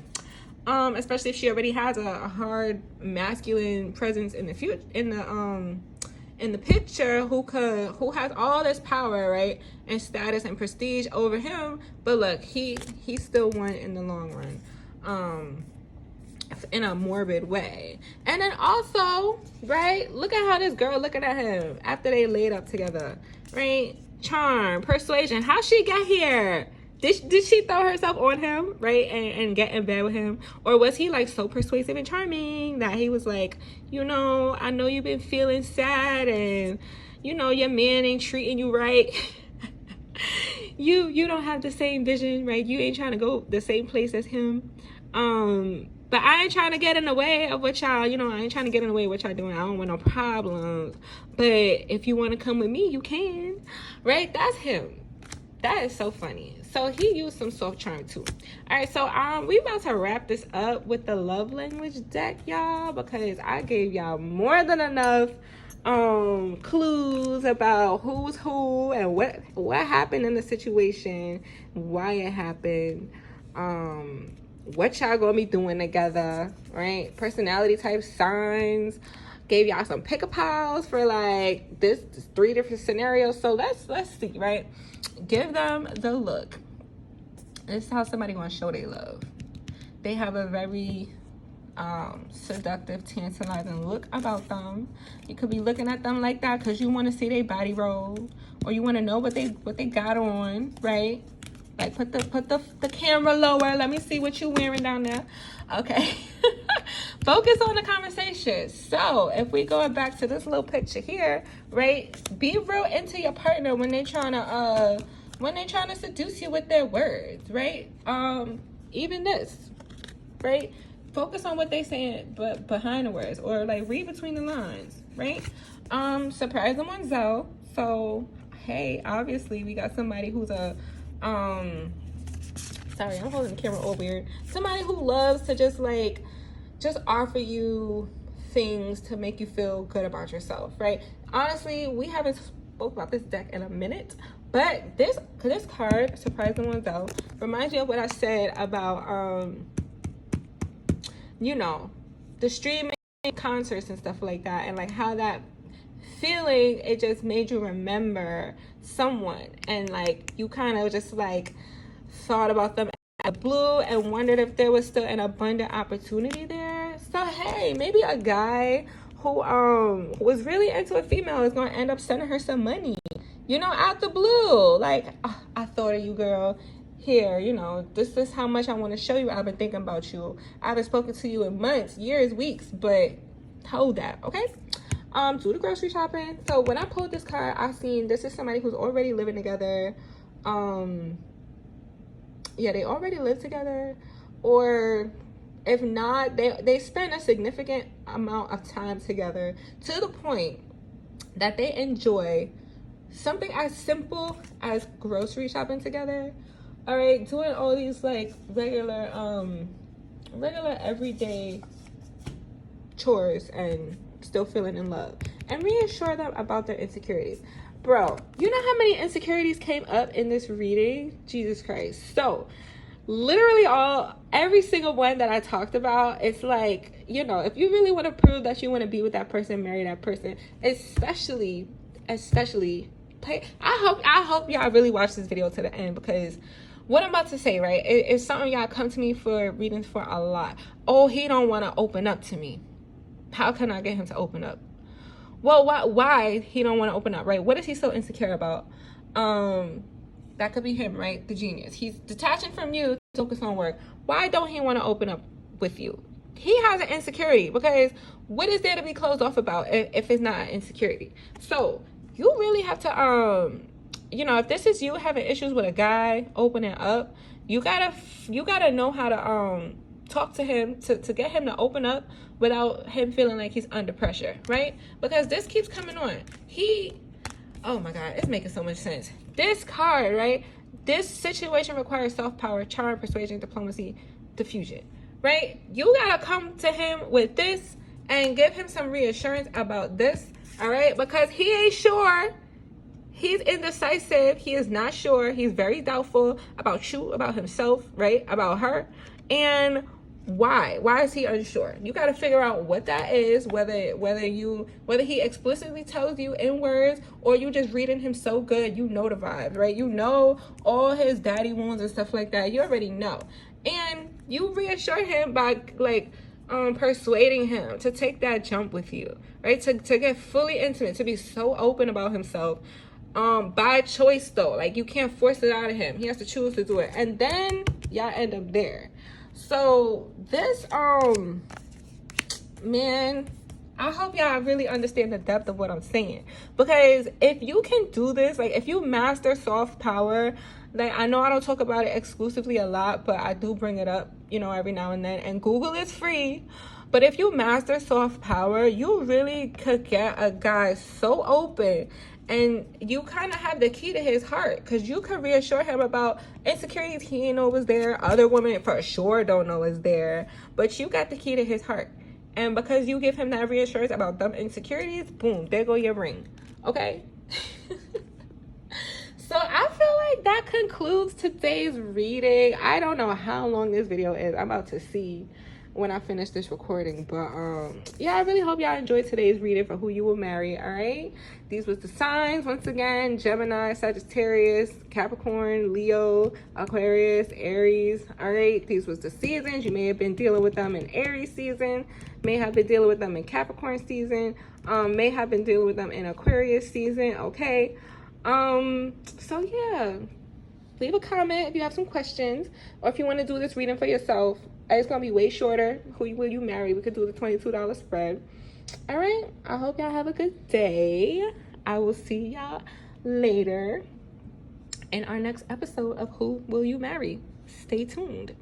S1: Especially if she already has a hard masculine presence in the future, in the picture, who has all this power, right, and status and prestige over him. But look, he still won in the long run, in a morbid way. And then also, right, look at how this girl looking at him after they laid up together, right? Charm, persuasion. How she get here? Did she throw herself on him, right, and get in bed with him? Or was he like so persuasive and charming that he was like, you know, I know you've been feeling sad and, you know, your man ain't treating you right. you don't have the same vision, right? You ain't trying to go the same place as him. But I ain't trying to get in the way of what y'all, you know, I ain't trying to get in the way of what y'all doing. I don't want no problems. But if you want to come with me, you can, right? That's him. That is so funny. So he used some soft charm too. All right, so we about to wrap this up with the love language deck, y'all, because I gave y'all more than enough clues about who's who and what happened in the situation, why it happened, what y'all gonna be doing together, right? Personality type, signs. Gave y'all some pick-a-piles for like this 3 different scenarios. So let's see, right? Give them the look. This is how somebody gonna show they love. They have a very seductive, tantalizing look about them. You could be looking at them like that because you want to see their body roll, or you want to know what they got on, right? Like put the camera lower. Let me see what you're wearing down there. Okay. Focus on the conversation. So if we go back to this little picture here, right? Be real into your partner when they're trying to seduce you with their words, right? Even this, right? Focus on what they saying, but behind the words, or like read between the lines, right? Surprise them on Zell. So hey, obviously we got somebody who's a sorry, I'm holding the camera all weird. Somebody who loves to just offer you things to make you feel good about yourself, right? Honestly, we haven't spoke about this deck in a minute, but this card, Surprise the Ones Out, reminds you of what I said about you know, the streaming concerts and stuff like that, and like how that feeling, it just made you remember someone, and like you kind of just like thought about them out of the blue and wondered if there was still an abundant opportunity there. So hey, maybe a guy who was really into a female is gonna end up sending her some money, you know, out the blue. Like, oh, I thought of you, girl. Here, you know, this is how much I want to show you. I've been thinking about you. I haven't spoken to you in months, years, weeks, but hold that, okay? Do the grocery shopping. So when I pulled this card, I seen this is somebody who's already living together. Yeah, they already live together, or if not, they spend a significant amount of time together to the point that they enjoy something as simple as grocery shopping together. All right, doing all these like regular everyday chores and still feeling in love, and reassure them about their insecurities. Bro, you know how many insecurities came up in this reading? Jesus Christ. So literally every single one that I talked about, it's like, you know, if you really want to prove that you want to be with that person, marry that person, especially play. I hope y'all really watch this video to the end, because what I'm about to say, right, it's something y'all come to me for readings for a lot. Oh, he don't want to open up to me. How can I get him to open up? Well, why he don't want to open up, right? What is he so insecure about? That could be him, right? The genius. He's detaching from you to focus on work. Why don't he want to open up with you? He has an insecurity, because what is there to be closed off about if it's not an insecurity? So you really have to, you know, if this is you having issues with a guy opening up, you gotta know how to talk to him to get him to open up without him feeling like he's under pressure, right? Because this keeps coming on. Oh my God, it's making so much sense. This card, right? This situation requires self-power, charm, persuasion, diplomacy, diffusion, right? You gotta come to him with this and give him some reassurance about this, all right? Because he ain't sure. He's indecisive. He is not sure. He's very doubtful about you, about himself, right? About her. And why is he unsure? You got to figure out what that is, whether he explicitly tells you in words, or you just reading him so good, you know the vibes, right? You know all his daddy wounds and stuff like that. You already know, and you reassure him by like persuading him to take that jump with you, right? To get fully intimate, to be so open about himself, by choice though. Like, you can't force it out of him. He has to choose to do it, and then y'all end up there. So this, man, I hope y'all really understand the depth of what I'm saying. Because if you can do this, like if you master soft power, like I know I don't talk about it exclusively a lot, but I do bring it up, you know, every now and then. And Google is free. But if you master soft power, you really could get a guy so open, and you kind of have the key to his heart, because you could reassure him about insecurities he didn't know was there. Other women for sure don't know is there, but you got the key to his heart. And because you give him that reassurance about them insecurities, boom, there go your ring. Okay. So I feel like that concludes today's reading. I don't know how long this video is. I'm about to see when I finish this recording, but yeah, I really hope y'all enjoyed today's reading for who you will marry. All right, these was the signs once again: Gemini, Sagittarius, Capricorn, Leo, Aquarius, Aries. All right, these was the seasons. You may have been dealing with them in Aries season, may have been dealing with them in Capricorn season, may have been dealing with them in Aquarius season. Okay, so yeah, leave a comment if you have some questions, or if you want to do this reading for yourself. It's gonna be way shorter. Who will you marry? We could do the $22 spread. All right, I hope y'all have a good day. I will see y'all later in our next episode of Who Will You Marry. Stay tuned.